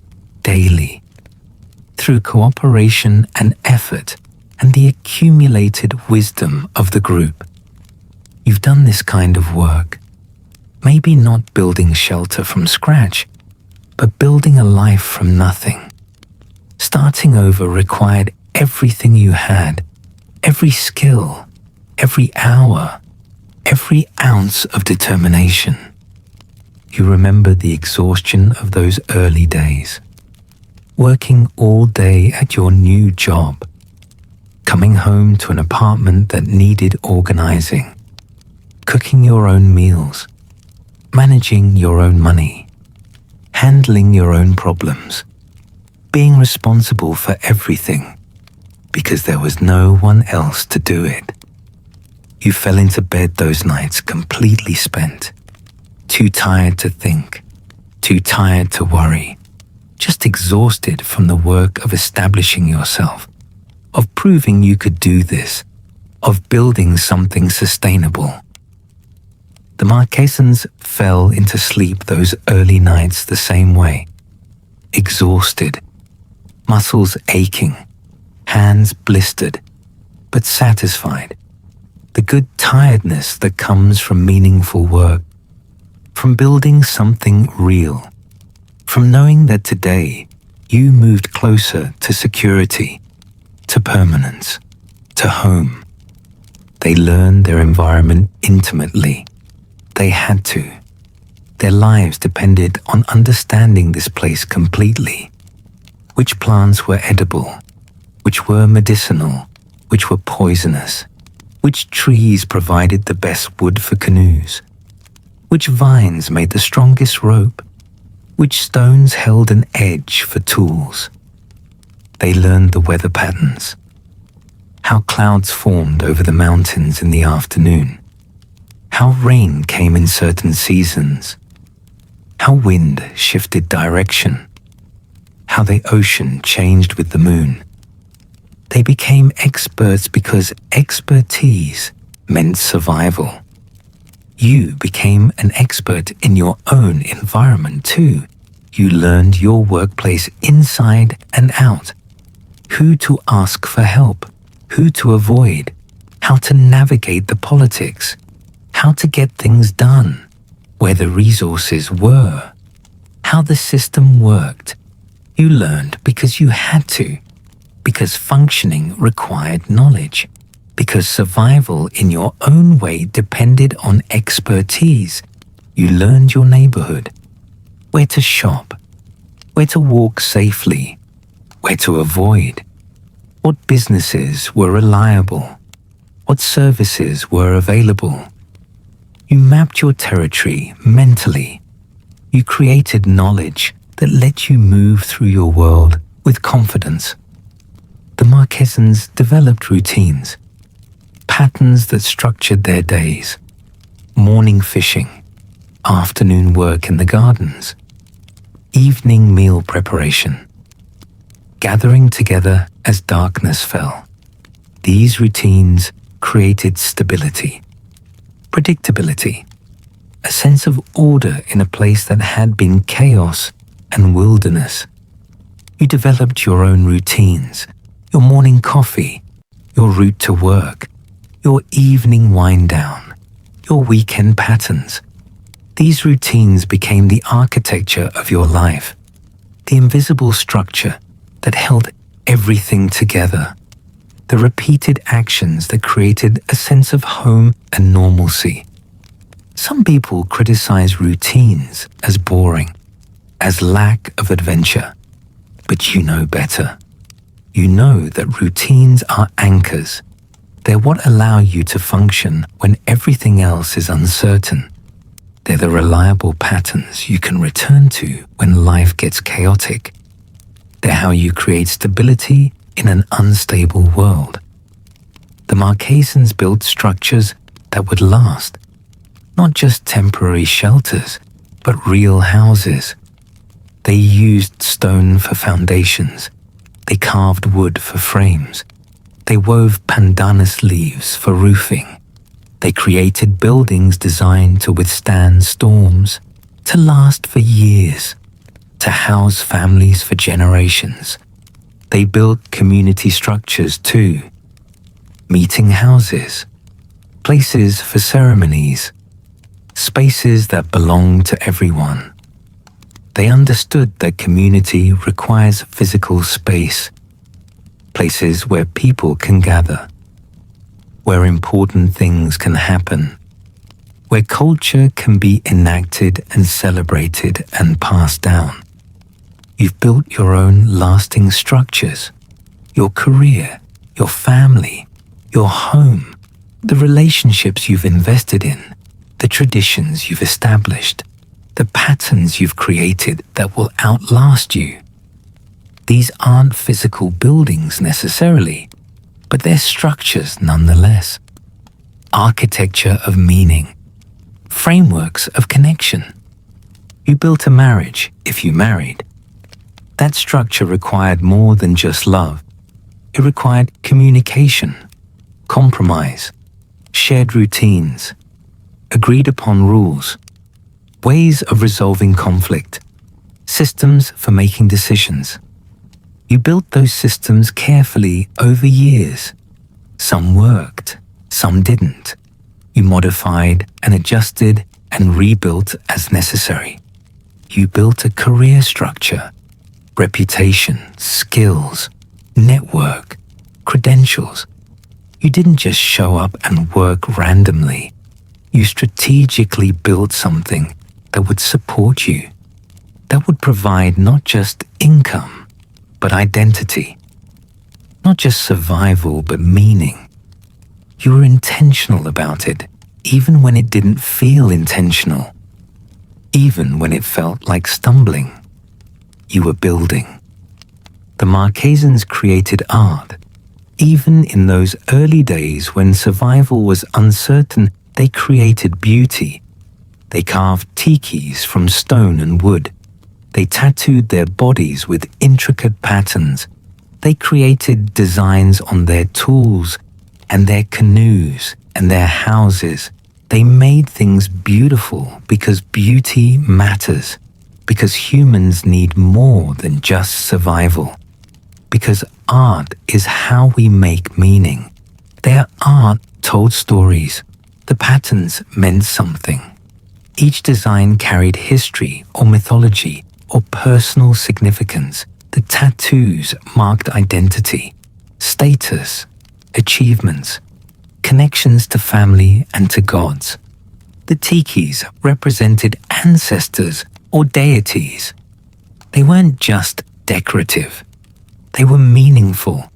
Speaker 1: daily through cooperation and effort and the accumulated wisdom of the group. You've done this kind of work, maybe not building shelter from scratch, but building a life from nothing. Starting over required everything you had, every skill, every hour, every ounce of determination. You remember the exhaustion of those early days, working all day at your new job, coming home to an apartment that needed organizing, cooking your own meals, managing your own money, handling your own problems, being responsible for everything because there was no one else to do it. You fell into bed those nights completely spent, too tired to think, too tired to worry, just exhausted from the work of establishing yourself, of proving you could do this, of building something sustainable. The Marquesans fell into sleep those early nights the same way, exhausted, muscles aching, hands blistered, but satisfied. The good tiredness that comes from meaningful work, from building something real, from knowing that today you moved closer to security, to permanence, to home. They learned their environment intimately. They had to. Their lives depended on understanding this place completely. Which plants were edible, which were medicinal, which were poisonous, which trees provided the best wood for canoes, which vines made the strongest rope, which stones held an edge for tools. They learned the weather patterns, how clouds formed over the mountains in the afternoon, how rain came in certain seasons, how wind shifted direction, how the ocean changed with the moon. They became experts because expertise meant survival. You became an expert in your own environment too. You learned your workplace inside and out, who to ask for help, who to avoid, how to navigate the politics, how to get things done, where the resources were, how the system worked. You learned because you had to, because functioning required knowledge, because survival in your own way depended on expertise. You learned your neighborhood, where to shop, where to walk safely, where to avoid, what businesses were reliable, what services were available. You mapped your territory mentally. You created knowledge that let you move through your world with confidence. The Marquesans developed routines, patterns that structured their days, morning fishing, afternoon work in the gardens, evening meal preparation, gathering together as darkness fell. These routines created stability, predictability, a sense of order in a place that had been chaos and wilderness. You developed your own routines, your morning coffee, your route to work, your evening wind down, your weekend patterns. These routines became the architecture of your life, the invisible structure that held everything together, the repeated actions that created a sense of home and normalcy. Some people criticize routines as boring, as lack of adventure. But you know better. You know that routines are anchors. They're what allow you to function when everything else is uncertain. They're the reliable patterns you can return to when life gets chaotic. They're how you create stability in an unstable world. The Marquesans built structures that would last, not just temporary shelters, but real houses. They used stone for foundations. They carved wood for frames. They wove pandanus leaves for roofing. They created buildings designed to withstand storms, to last for years, to house families for generations. They built community structures too. Meeting houses, places for ceremonies, spaces that belong to everyone. They understood that community requires physical space, places where people can gather, where important things can happen, where culture can be enacted and celebrated and passed down. You've built your own lasting structures, your career, your family, your home, the relationships you've invested in, the traditions you've established, the patterns you've created that will outlast you. These aren't physical buildings necessarily, but they're structures nonetheless. Architecture of meaning, frameworks of connection. You built a marriage if you married. That structure required more than just love. It required communication, compromise, shared routines, agreed upon rules, ways of resolving conflict, systems for making decisions. You built those systems carefully over years. Some worked, some didn't. You modified and adjusted and rebuilt as necessary. You built a career structure, reputation, skills, network, credentials. You didn't just show up and work randomly. You strategically built something that would support you, that would provide not just income, but identity, not just survival, but meaning. You were intentional about it, even when it didn't feel intentional, even when it felt like stumbling. You were building. The Marquesans created art. Even in those early days when survival was uncertain, they created beauty. They carved tikis from stone and wood. They tattooed their bodies with intricate patterns. They created designs on their tools and their canoes and their houses. They made things beautiful because beauty matters, because humans need more than just survival, because art is how we make meaning. Their art told stories. The patterns meant something. Each design carried history or mythology or personal significance. The tattoos marked identity, status, achievements, connections to family and to gods. The tikis represented ancestors or deities. They weren't just decorative. They were meaningful.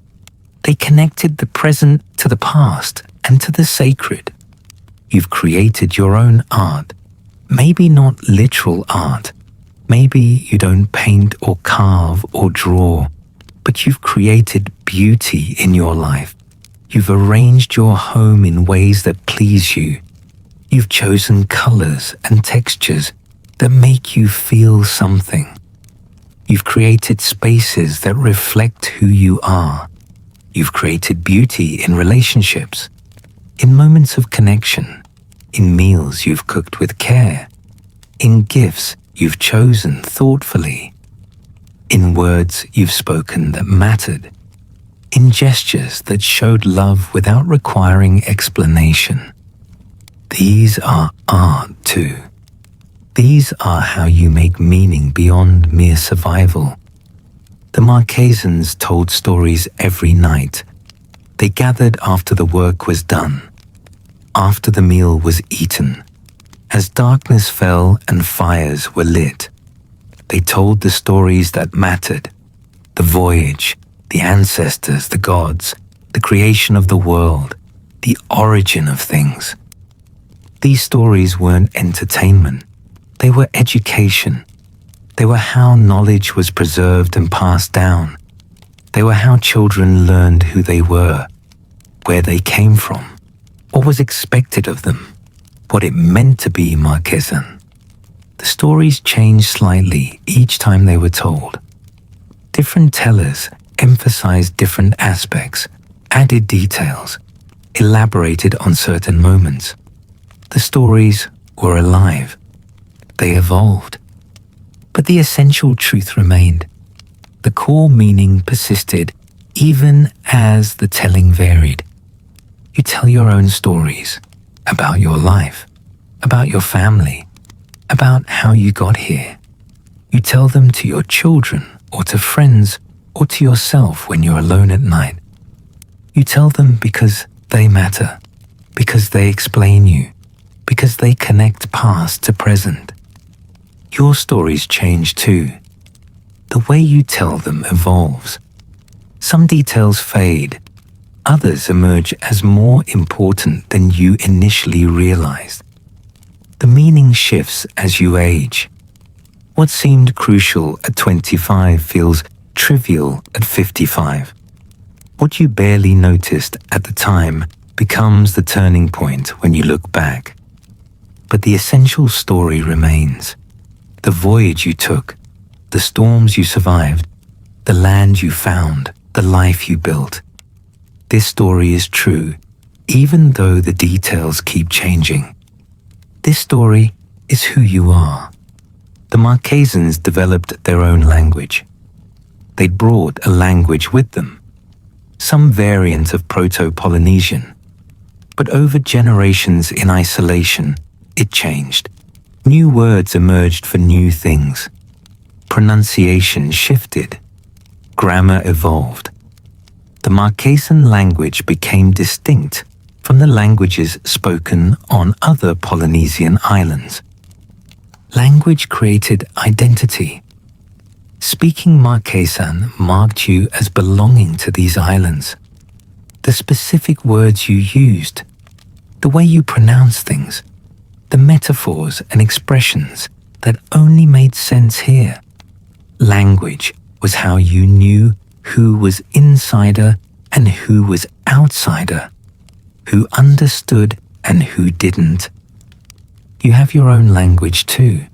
Speaker 1: They connected the present to the past and to the sacred. You've created your own art. Maybe not literal art. Maybe you don't paint or carve or draw, but you've created beauty in your life. You've arranged your home in ways that please you. You've chosen colors and textures that make you feel something. You've created spaces that reflect who you are. You've created beauty in relationships, in moments of connection, in meals you've cooked with care, in gifts you've chosen thoughtfully, in words you've spoken that mattered, in gestures that showed love without requiring explanation. These are art too. These are how you make meaning beyond mere survival. The Marquesans told stories every night. They gathered after the work was done, after the meal was eaten, As darkness fell and fires were lit, they told the stories that mattered: the voyage, the ancestors, the gods, the creation of the world, the origin of things. These stories weren't entertainment, they were education. They were how knowledge was preserved and passed down. They were how children learned who they were, where they came from, what was expected of them, what it meant to be Marquesan. The stories changed slightly each time they were told. Different tellers emphasized different aspects, added details, elaborated on certain moments. The stories were alive. They evolved. But the essential truth remained. The core meaning persisted even as the telling varied. You tell your own stories about your life, about your family, about how you got here. You tell them to your children or to friends or to yourself when you're alone at night. You tell them because they matter, because they explain you, because they connect past to present. Your stories change too. The way you tell them evolves. Some details fade. Others emerge as more important than you initially realized. The meaning shifts as you age. What seemed crucial at 25 feels trivial at 55. What you barely noticed at the time becomes the turning point when you look back. But the essential story remains. The voyage you took, the storms you survived, the land you found, the life you built. This story is true, even though the details keep changing. This story is who you are. The Marquesans developed their own language. They brought a language with them, some variant of Proto-Polynesian. But over generations in isolation, it changed. New words emerged for new things. Pronunciation shifted. Grammar evolved. The Marquesan language became distinct from the languages spoken on other Polynesian islands. Language created identity. Speaking Marquesan marked you as belonging to these islands. The specific words you used, the way you pronounce things, the metaphors and expressions that only made sense here. Language was how you knew who was insider and who was outsider, who understood and who didn't. You have your own language too,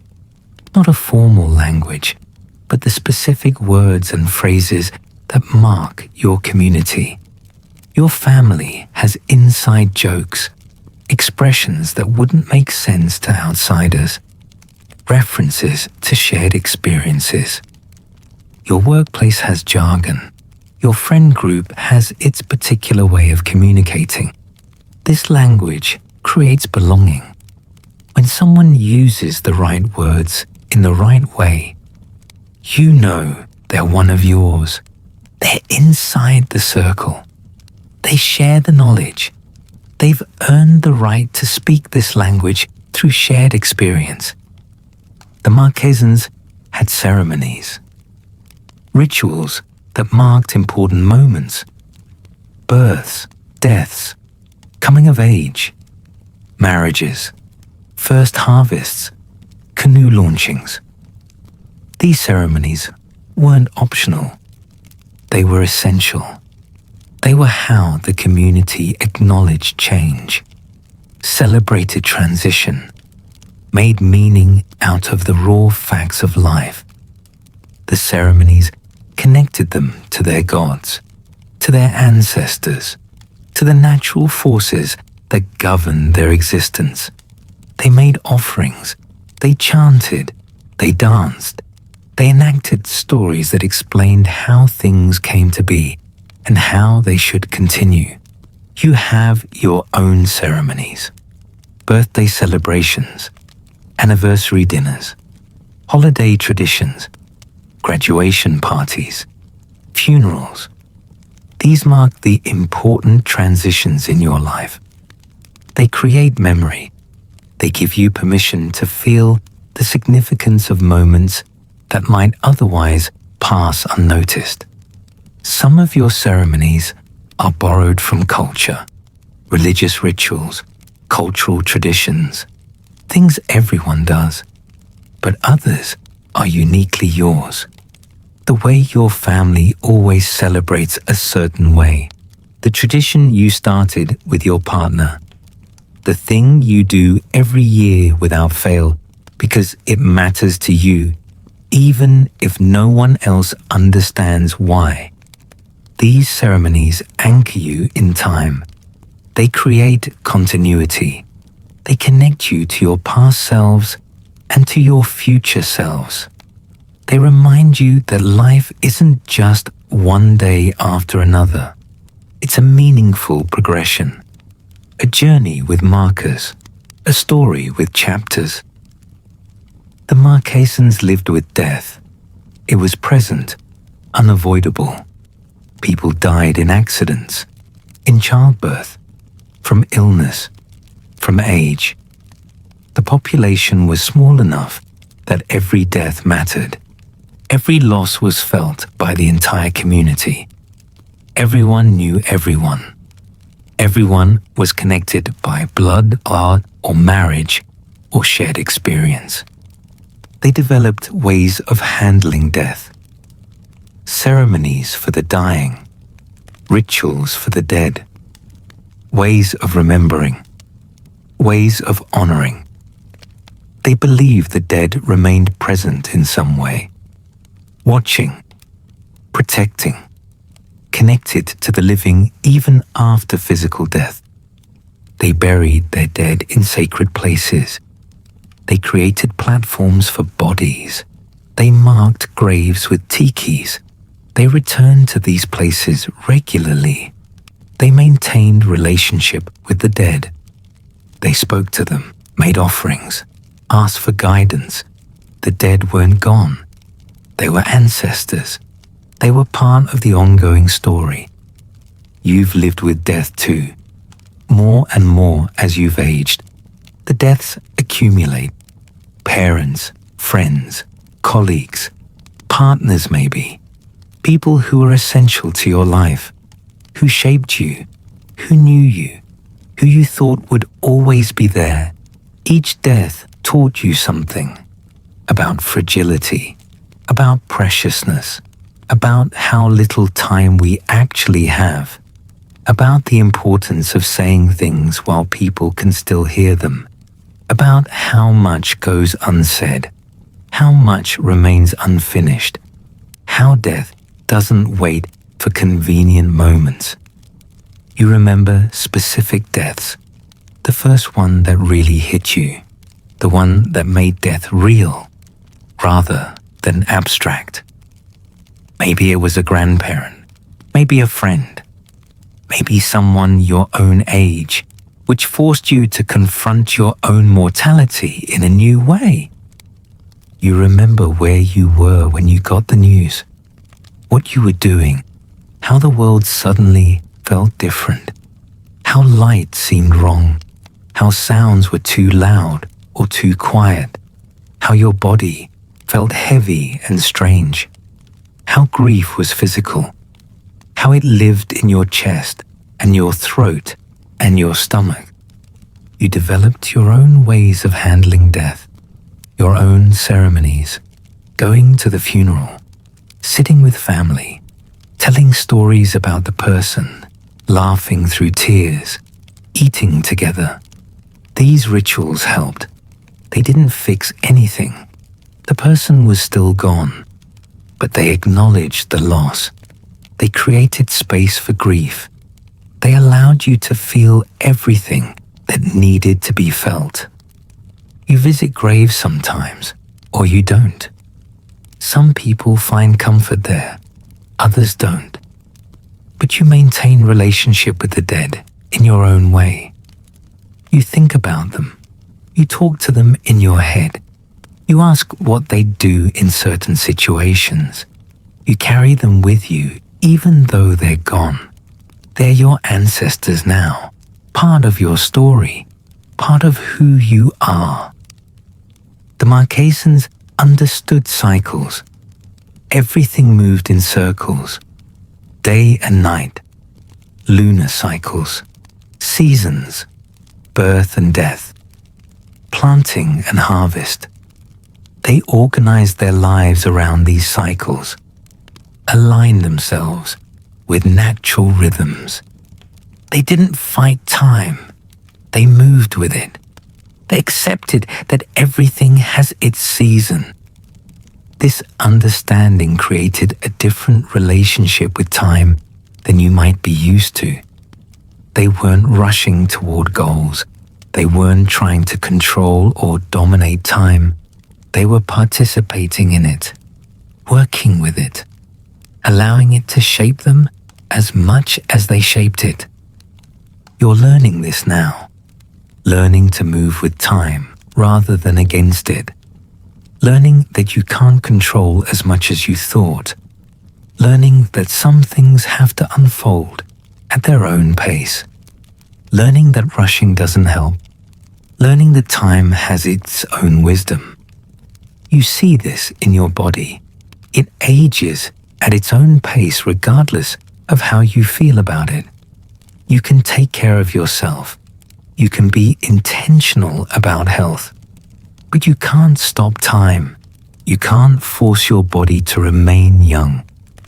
Speaker 1: not a formal language, but the specific words and phrases that mark your community. Your family has inside jokes, expressions that wouldn't make sense to outsiders, references to shared experiences. Your workplace has jargon. Your friend group has its particular way of communicating. This language creates belonging. When someone uses the right words in the right way, you know they're one of yours. They're inside the circle. They share the knowledge. They've earned the right to speak this language through shared experience. The Marquesans had ceremonies, rituals that marked important moments, births, deaths, coming of age, marriages, first harvests, canoe launchings. These ceremonies weren't optional. They were essential. They were how the community acknowledged change, celebrated transition, made meaning out of the raw facts of life. The ceremonies connected them to their gods, to their ancestors, to the natural forces that govern their existence. They made offerings, they chanted, they danced, they enacted stories that explained how things came to be and how they should continue. You have your own ceremonies, birthday celebrations, anniversary dinners, holiday traditions, graduation parties, funerals. These mark the important transitions in your life. They create memory. They give you permission to feel the significance of moments that might otherwise pass unnoticed. Some of your ceremonies are borrowed from culture, religious rituals, cultural traditions, things everyone does, but others are uniquely yours. The way your family always celebrates a certain way, the tradition you started with your partner, the thing you do every year without fail because it matters to you, even if no one else understands why. These ceremonies anchor you in time. They create continuity. They connect you to your past selves and to your future selves. They remind you that life isn't just one day after another. It's a meaningful progression, a journey with markers, a story with chapters. The Marquesans lived with death. It was present, unavoidable. People died in accidents, in childbirth, from illness, from age. The population was small enough that every death mattered. Every loss was felt by the entire community. Everyone knew everyone. Everyone was connected by blood, art, or marriage, or shared experience. They developed ways of handling death. Ceremonies for the dying, rituals for the dead, ways of remembering, ways of honoring. They believed the dead remained present in some way, watching, protecting, connected to the living even after physical death. They buried their dead in sacred places. They created platforms for bodies. They marked graves with tikis. They returned to these places regularly. They maintained relationship with the dead. They spoke to them, made offerings, asked for guidance. The dead weren't gone. They were ancestors. They were part of the ongoing story. You've lived with death too, more and more as you've aged. The deaths accumulate. Parents, friends, colleagues, partners maybe, people who are essential to your life, who shaped you, who knew you, who you thought would always be there. Each death taught you something about fragility, about preciousness, about how little time we actually have, about the importance of saying things while people can still hear them, about how much goes unsaid, how much remains unfinished, how death doesn't wait for convenient moments. You remember specific deaths, the first one that really hit you, the one that made death real rather than abstract. Maybe it was a grandparent, maybe a friend, maybe someone your own age, which forced you to confront your own mortality in a new way. You remember where you were when you got the news, what you were doing, how the world suddenly felt different, how light seemed wrong, how sounds were too loud or too quiet, how your body felt heavy and strange, how grief was physical, how it lived in your chest and your throat and your stomach. You developed your own ways of handling death, your own ceremonies, going to the funeral, sitting with family, telling stories about the person, laughing through tears, eating together. These rituals helped. They didn't fix anything. The person was still gone, but they acknowledged the loss. They created space for grief. They allowed you to feel everything that needed to be felt. You visit graves sometimes, or you don't. Some people find comfort there, others don't. But you maintain relationship with the dead in your own way. You think about them. You talk to them in your head. You ask what they do in certain situations. You carry them with you even though they're gone. They're your ancestors now, part of your story, part of who you are. The Marquesans understood cycles. Everything moved in circles, day and night, lunar cycles, seasons, birth and death, planting and harvest. They organized their lives around these cycles, aligned themselves with natural rhythms. They didn't fight time, they moved with it. They accepted that everything has its season. This understanding created a different relationship with time than you might be used to. They weren't rushing toward goals. They weren't trying to control or dominate time. They were participating in it, working with it, allowing it to shape them as much as they shaped it. You're learning this now, learning to move with time rather than against it, learning that you can't control as much as you thought, learning that some things have to unfold at their own pace, learning that rushing doesn't help, learning that time has its own wisdom. You see this in your body. It ages at its own pace regardless of how you feel about it. You can take care of yourself. You can be intentional about health. But you can't stop time. You can't force your body to remain young.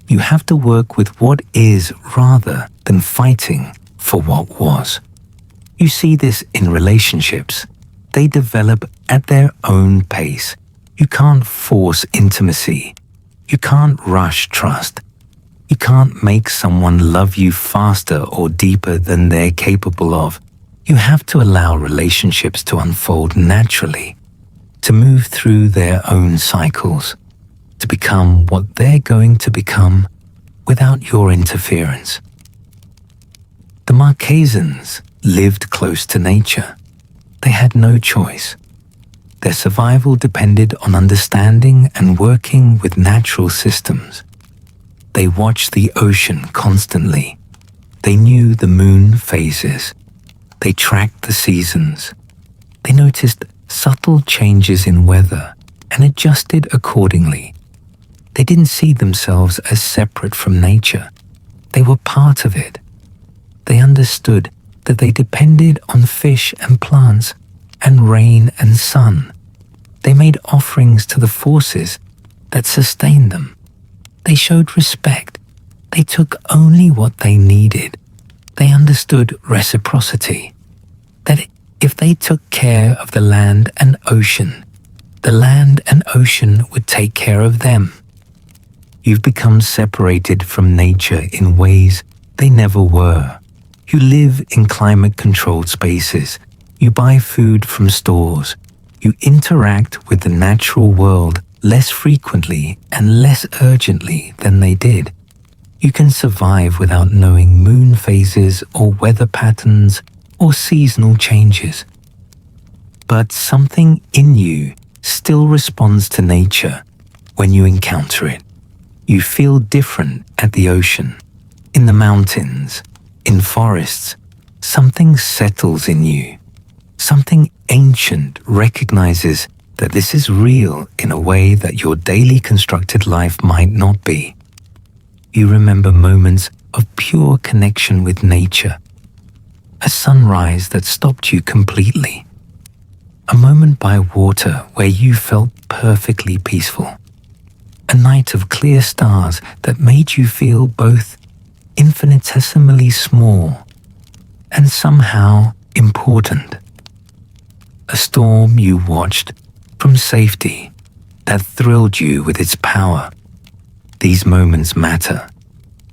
Speaker 1: You have to work with what is rather than fighting for what was. You see this in relationships. They develop at their own pace. You can't force intimacy. You can't rush trust. You can't make someone love you faster or deeper than they're capable of. You have to allow relationships to unfold naturally, to move through their own cycles, to become what they're going to become without your interference. The Marquesans lived close to nature. They had no choice. Their survival depended on understanding and working with natural systems. They watched the ocean constantly. They knew the moon phases. They tracked the seasons. They noticed subtle changes in weather and adjusted accordingly. They didn't see themselves as separate from nature. They were part of it. They understood that they depended on fish and plants and rain and sun. They made offerings to the forces that sustained them. They showed respect. They took only what they needed. They understood reciprocity, that if they took care of the land and ocean, the land and ocean would take care of them. You've become separated from nature in ways they never were. You live in climate-controlled spaces. You buy food from stores. You interact with the natural world less frequently and less urgently than they did. You can survive without knowing moon phases or weather patterns or seasonal changes. But something in you still responds to nature when you encounter it. You feel different at the ocean, in the mountains, in forests. Something settles in you. Something ancient recognizes that this is real in a way that your daily constructed life might not be. You remember moments of pure connection with nature. A sunrise that stopped you completely. A moment by water where you felt perfectly peaceful. A night of clear stars that made you feel both infinitesimally small and somehow important. A storm you watched from safety that thrilled you with its power. These moments matter.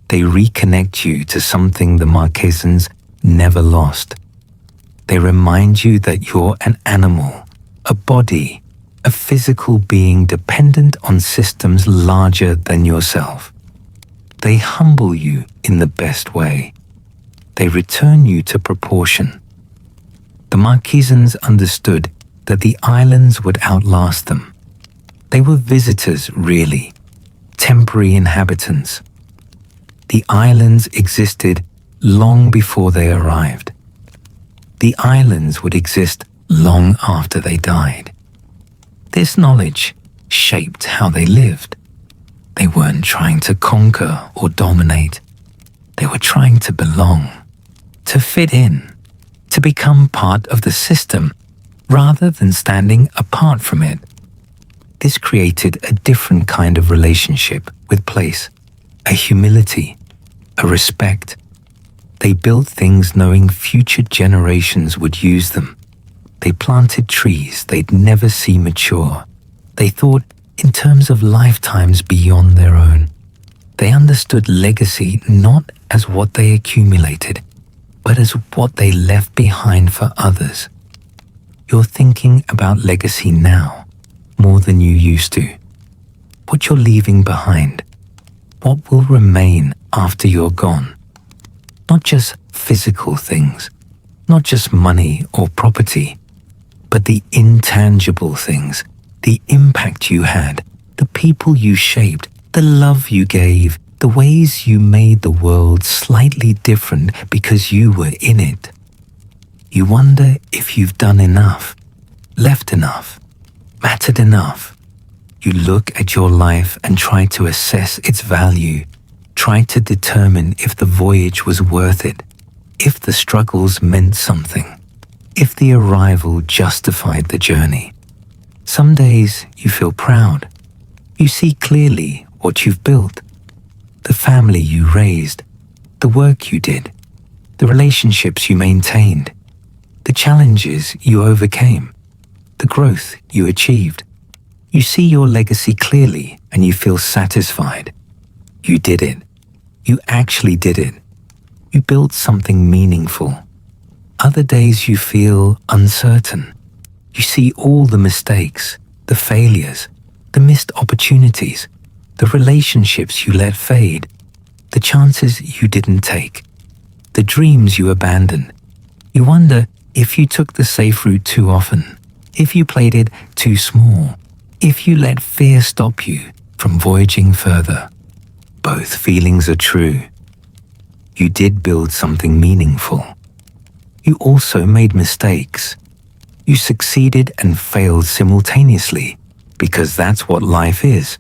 Speaker 1: They reconnect you to something the Marquesans never lost. They remind you that you're an animal, a body, a physical being dependent on systems larger than yourself. They humble you in the best way. They return you to proportion. The Marquesans understood that the islands would outlast them. They were visitors, really, temporary inhabitants. The islands existed long before they arrived. The islands would exist long after they died. This knowledge shaped how they lived. They weren't trying to conquer or dominate. They were trying to belong, to fit in, to become part of the system rather than standing apart from it. This created a different kind of relationship with place, a humility, a respect. They built things knowing future generations would use them. They planted trees they'd never see mature. They thought in terms of lifetimes beyond their own. They understood legacy not as what they accumulated, but as what they left behind for others. You're thinking about legacy now, more than you used to. What you're leaving behind, what will remain after you're gone. Not just physical things, not just money or property, but the intangible things, the impact you had, the people you shaped, the love you gave, the ways you made the world slightly different because you were in it. You wonder if you've done enough, left enough, mattered enough. You look at your life and try to assess its value, try to determine if the voyage was worth it, if the struggles meant something, if the arrival justified the journey. Some days you feel proud. You see clearly what you've built, the family you raised, the work you did, the relationships you maintained, the challenges you overcame, the growth you achieved. You see your legacy clearly and you feel satisfied. You did it. You actually did it. You built something meaningful. Other days you feel uncertain. You see all the mistakes, the failures, the missed opportunities, the relationships you let fade, the chances you didn't take, the dreams you abandoned. You wonder if you took the safe route too often, if you played it too small, if you let fear stop you from voyaging further. Both feelings are true. You did build something meaningful. You also made mistakes. You succeeded and failed simultaneously because that's what life is.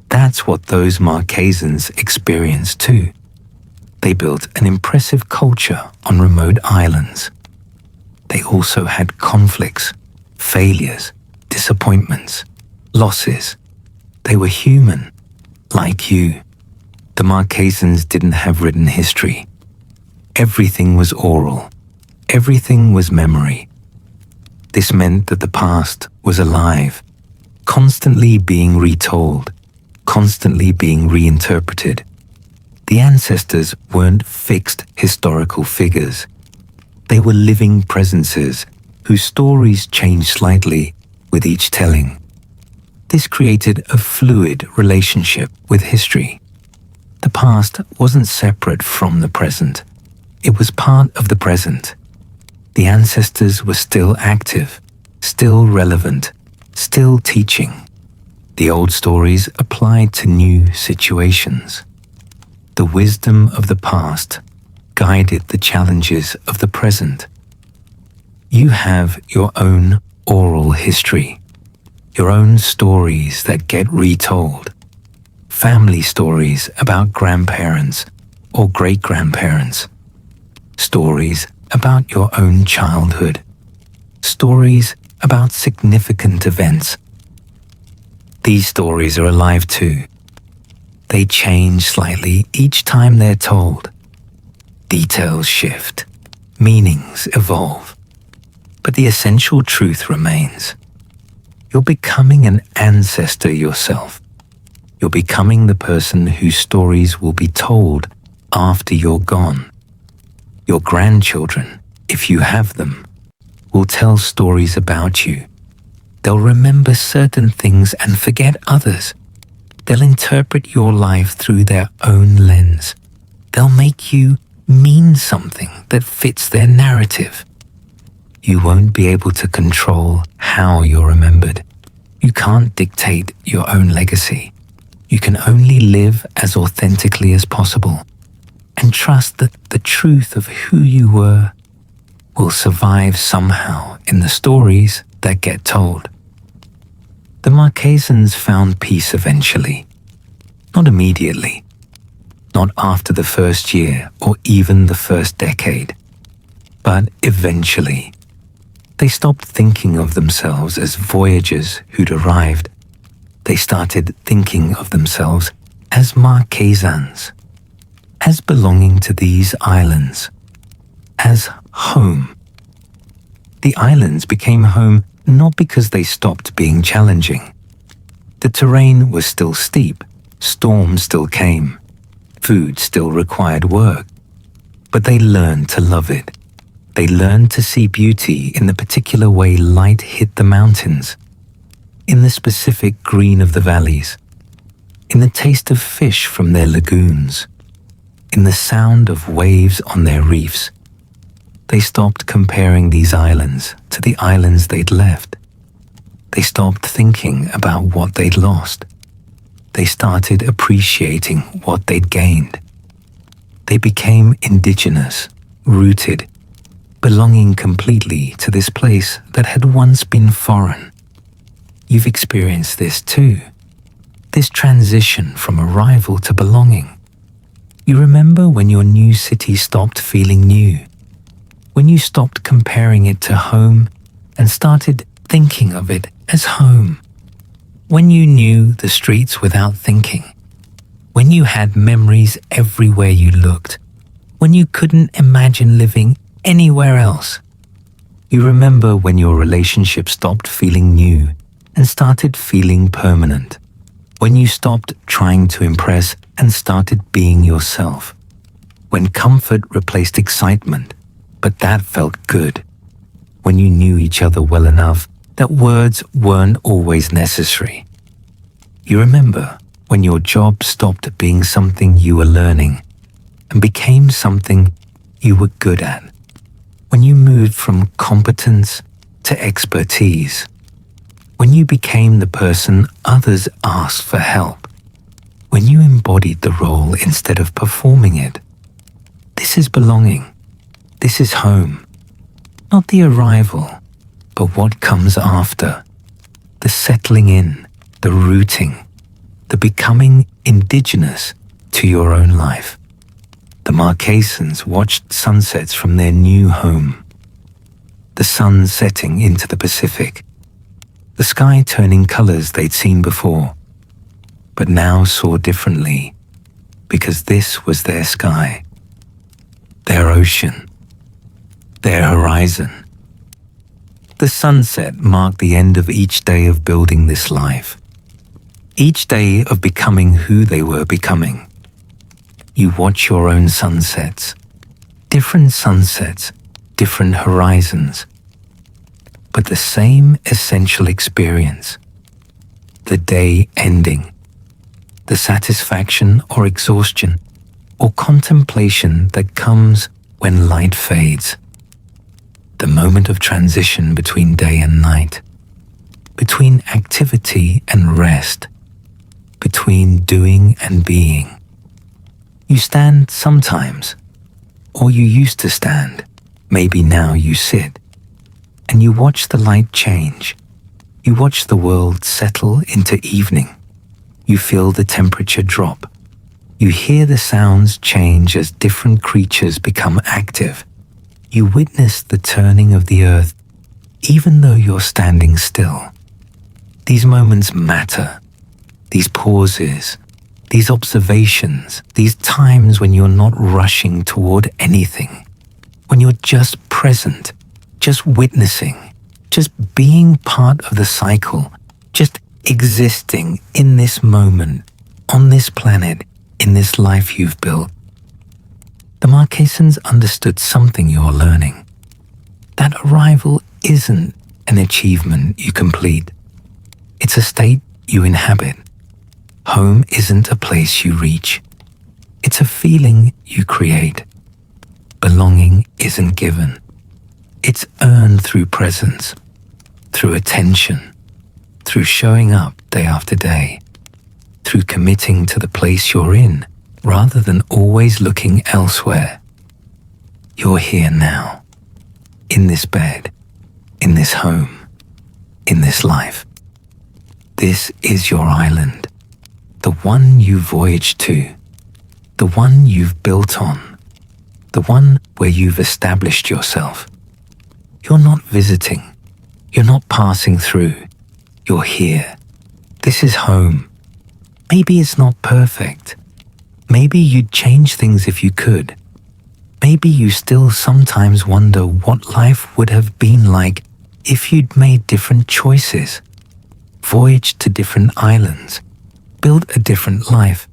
Speaker 1: That's what those Marquesans experienced too. They built an impressive culture on remote islands. They also had conflicts, failures, disappointments, losses. They were human, like you. The Marquesans didn't have written history. Everything was oral. Everything was memory. This meant that the past was alive, constantly being retold, constantly being reinterpreted. The ancestors weren't fixed historical figures. They were living presences whose stories changed slightly with each telling. This created a fluid relationship with history. The past wasn't separate from the present. It was part of the present. The ancestors were still active, still relevant, still teaching. The old stories applied to new situations. The wisdom of the past guided the challenges of the present. You have your own oral history, your own stories that get retold. Family stories about grandparents or great-grandparents. Stories about your own childhood. Stories about significant events. These stories are alive too. They change slightly each time they're told. Details shift, meanings evolve, but the essential truth remains. You're becoming an ancestor yourself. You're becoming the person whose stories will be told after you're gone. Your grandchildren, if you have them, will tell stories about you. They'll remember certain things and forget others. They'll interpret your life through their own lens. They'll make you mean something that fits their narrative. You won't be able to control how you're remembered. You can't dictate your own legacy. You can only live as authentically as possible and trust that the truth of who you were will survive somehow in the stories that get told. The Marquesans found peace eventually, not immediately, not after the first year or even the first decade, but eventually. They stopped thinking of themselves as voyagers who'd arrived. They started thinking of themselves as Marquesans, as belonging to these islands, as home. The islands became home not because they stopped being challenging. The terrain was still steep, storms still came, food still required work, but they learned to love it. They learned to see beauty in the particular way light hit the mountains, in the specific green of the valleys, in the taste of fish from their lagoons, in the sound of waves on their reefs. They stopped comparing these islands to the islands they'd left. They stopped thinking about what they'd lost. They started appreciating what they'd gained. They became indigenous, rooted, belonging completely to this place that had once been foreign. You've experienced this too, this transition from arrival to belonging. You remember when your new city stopped feeling new, when you stopped comparing it to home and started thinking of it as home, when you knew the streets without thinking, when you had memories everywhere you looked, when you couldn't imagine living anywhere else. You remember when your relationship stopped feeling new and started feeling permanent, when you stopped trying to impress and started being yourself, when comfort replaced excitement, but that felt good, when you knew each other well enough that words weren't always necessary. You remember when your job stopped being something you were learning and became something you were good at, when you moved from competence to expertise, when you became the person others asked for help, when you embodied the role instead of performing it. This is belonging. This is home. Not the arrival, but what comes after. The settling in, the rooting, the becoming indigenous to your own life. The Marquesans watched sunsets from their new home. The sun setting into the Pacific. The sky turning colors they'd seen before, but now saw differently, because this was their sky, their ocean, their horizon. The sunset marked the end of each day of building this life, each day of becoming who they were becoming. You watch your own sunsets, different horizons, but the same essential experience. The day ending, the satisfaction or exhaustion or contemplation that comes when light fades. The moment of transition between day and night, between activity and rest, between doing and being. You stand sometimes, or you used to stand, maybe now you sit, and you watch the light change. You watch the world settle into evening. You feel the temperature drop. You hear the sounds change as different creatures become active. You witness the turning of the earth, even though you're standing still. These moments matter. These pauses, these observations, these times when you're not rushing toward anything, when you're just present, just witnessing, just being part of the cycle, just existing in this moment, on this planet, in this life you've built. The Marquesans understood something you're learning. That arrival isn't an achievement you complete. It's a state you inhabit. Home isn't a place you reach. It's a feeling you create. Belonging isn't given. It's earned through presence, through attention, through showing up day after day, through committing to the place you're in rather than always looking elsewhere. You're here now, in this bed, in this home, in this life. This is your island, the one you voyaged to, the one you've built on, the one where you've established yourself. You're not visiting, you're not passing through, you're here. This is home. Maybe it's not perfect. Maybe you'd change things if you could. Maybe you still sometimes wonder what life would have been like if you'd made different choices, voyaged to different islands, built a different life.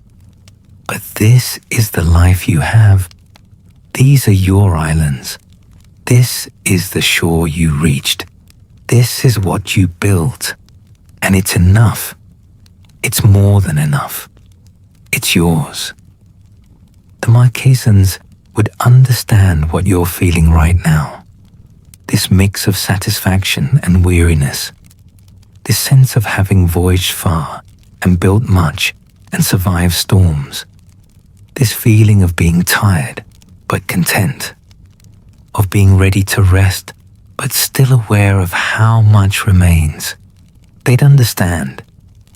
Speaker 1: But this is the life you have. These are your islands. This is the shore you reached. This is what you built. And it's enough. It's more than enough. It's yours. The Marquesans would understand what you're feeling right now. This mix of satisfaction and weariness. This sense of having voyaged far and built much and survived storms. This feeling of being tired but content. Of being ready to rest but still aware of how much remains. They'd understand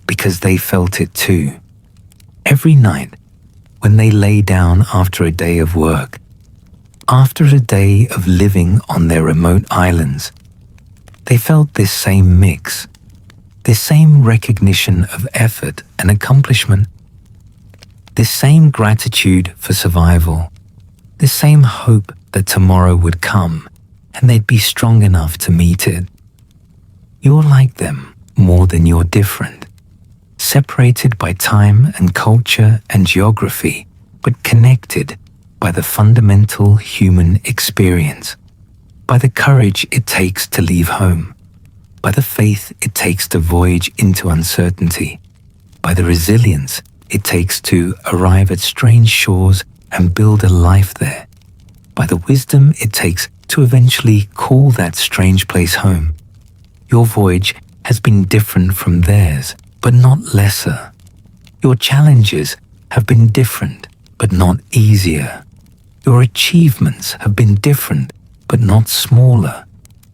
Speaker 1: because they felt it too. Every night when they lay down after a day of work, after a day of living on their remote islands, they felt this same mix, this same recognition of effort and accomplishment, this same gratitude for survival, this same hope that tomorrow would come and they'd be strong enough to meet it. You're like them more than you're different, separated by time and culture and geography, but connected by the fundamental human experience, by the courage it takes to leave home, by the faith it takes to voyage into uncertainty, by the resilience it takes to arrive at strange shores and build a life there, by the wisdom it takes to eventually call that strange place home. Your voyage has been different from theirs, but not lesser. Your challenges have been different, but not easier. Your achievements have been different, but not smaller.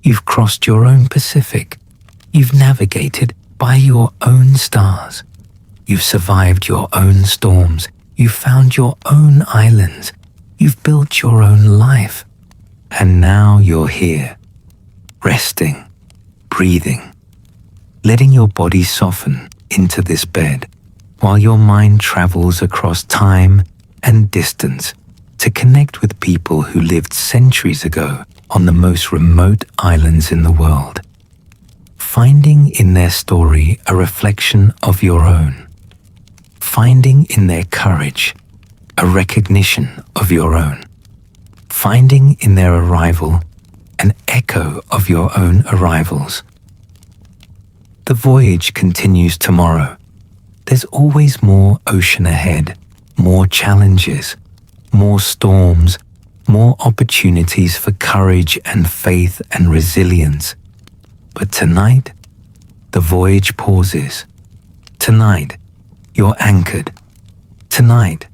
Speaker 1: You've crossed your own Pacific. You've navigated by your own stars. You've survived your own storms. You've found your own islands. You've built your own life. And now you're here, resting, breathing, letting your body soften into this bed while your mind travels across time and distance to connect with people who lived centuries ago on the most remote islands in the world, finding in their story a reflection of your own, finding in their courage a recognition of your own, finding in their arrival an echo of your own arrivals. The voyage continues tomorrow. There's always more ocean ahead, more challenges, more storms, more opportunities for courage and faith and resilience. But tonight, the voyage pauses. Tonight, you're anchored. Tonight,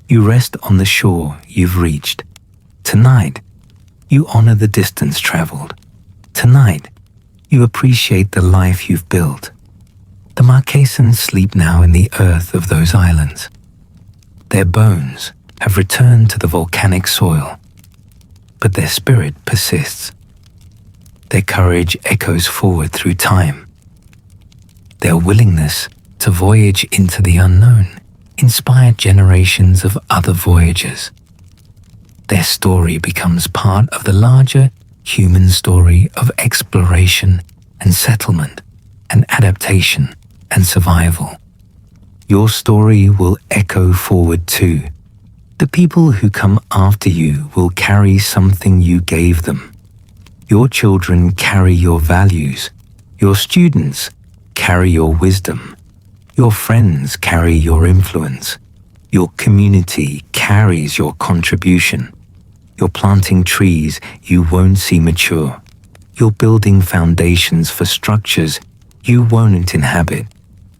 Speaker 1: you rest on the shore you've reached. Tonight, you honor the distance traveled. Tonight, you appreciate the life you've built. The Marquesans sleep now in the earth of those islands. Their bones have returned to the volcanic soil, but their spirit persists. Their courage echoes forward through time. Their willingness to voyage into the unknown inspired generations of other voyagers. Their story becomes part of the larger human story of exploration and settlement and adaptation and survival. Your story will echo forward too. The people who come after you will carry something you gave them. Your children carry your values. Your students carry your wisdom. Your friends carry your influence. Your community carries your contribution. You're planting trees you won't see mature. You're building foundations for structures you won't inhabit.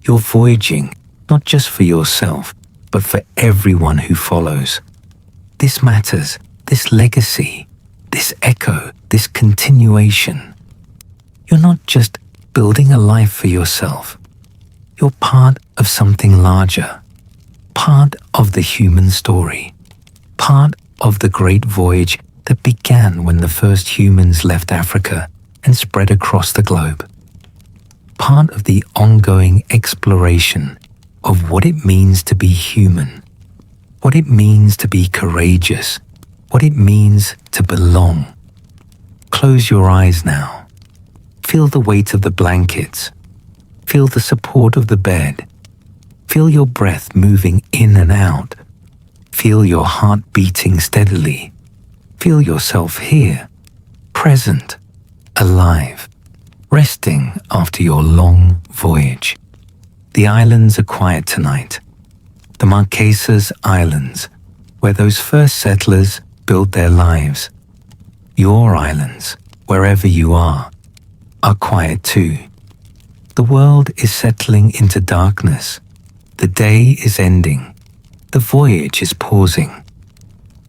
Speaker 1: You're voyaging not just for yourself, but for everyone who follows. This matters, this legacy, this echo, this continuation. You're not just building a life for yourself. You're part of something larger, part of the human story, part of the great voyage that began when the first humans left Africa and spread across the globe. Part of the ongoing exploration of what it means to be human, what it means to be courageous, what it means to belong. Close your eyes now. Feel the weight of the blankets. Feel the support of the bed. Feel your breath moving in and out. Feel your heart beating steadily. Feel yourself here, present, alive, resting after your long voyage. The islands are quiet tonight. The Marquesas Islands, where those first settlers built their lives. Your islands, wherever you are quiet too. The world is settling into darkness. The day is ending. The voyage is pausing.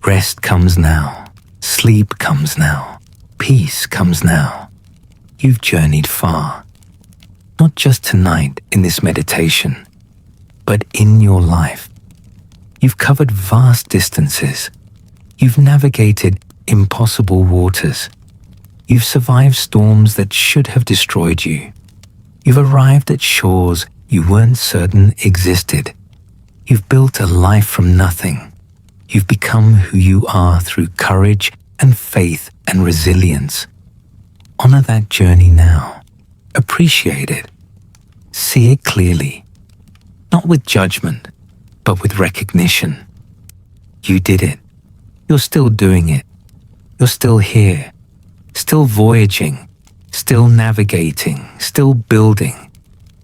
Speaker 1: Rest comes now. Sleep comes now. Peace comes now. You've journeyed far. Not just tonight in this meditation, but in your life. You've covered vast distances. You've navigated impossible waters. You've survived storms that should have destroyed you. You've arrived at shores you weren't certain existed. You've built a life from nothing. You've become who you are through courage and faith and resilience. Honor that journey now. Appreciate it. See it clearly. Not with judgment, but with recognition. You did it. You're still doing it. You're still here. Still voyaging. Still navigating. Still building.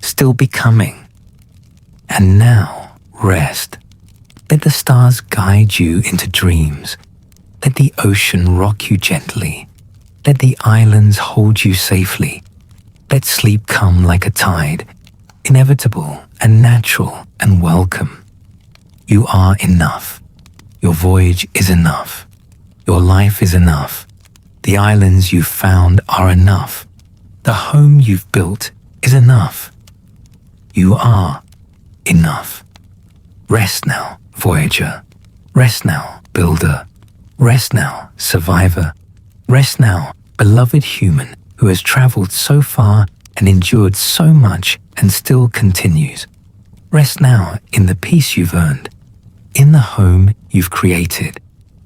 Speaker 1: Still becoming. And now, rest. Let the stars guide you into dreams. Let the ocean rock you gently. Let the islands hold you safely. Let sleep come like a tide, inevitable and natural and welcome. You are enough. Your voyage is enough. Your life is enough. The islands you've found are enough. The home you've built is enough. You are enough. Rest now, voyager. Rest now, builder. Rest now, survivor. Rest now, beloved human who has traveled so far and endured so much and still continues. Rest now in the peace you've earned, in the home you've created,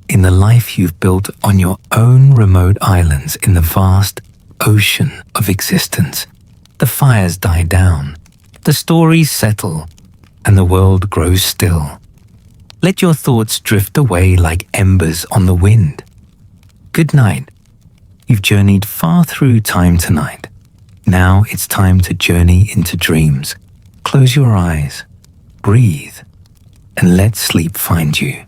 Speaker 1: in the life you've built on your own remote islands in the vast ocean of existence. The fires die down, the stories settle, and the world grows still. Let your thoughts drift away like embers on the wind. Good night. You've journeyed far through time tonight. Now it's time to journey into dreams. Close your eyes, breathe, and let sleep find you.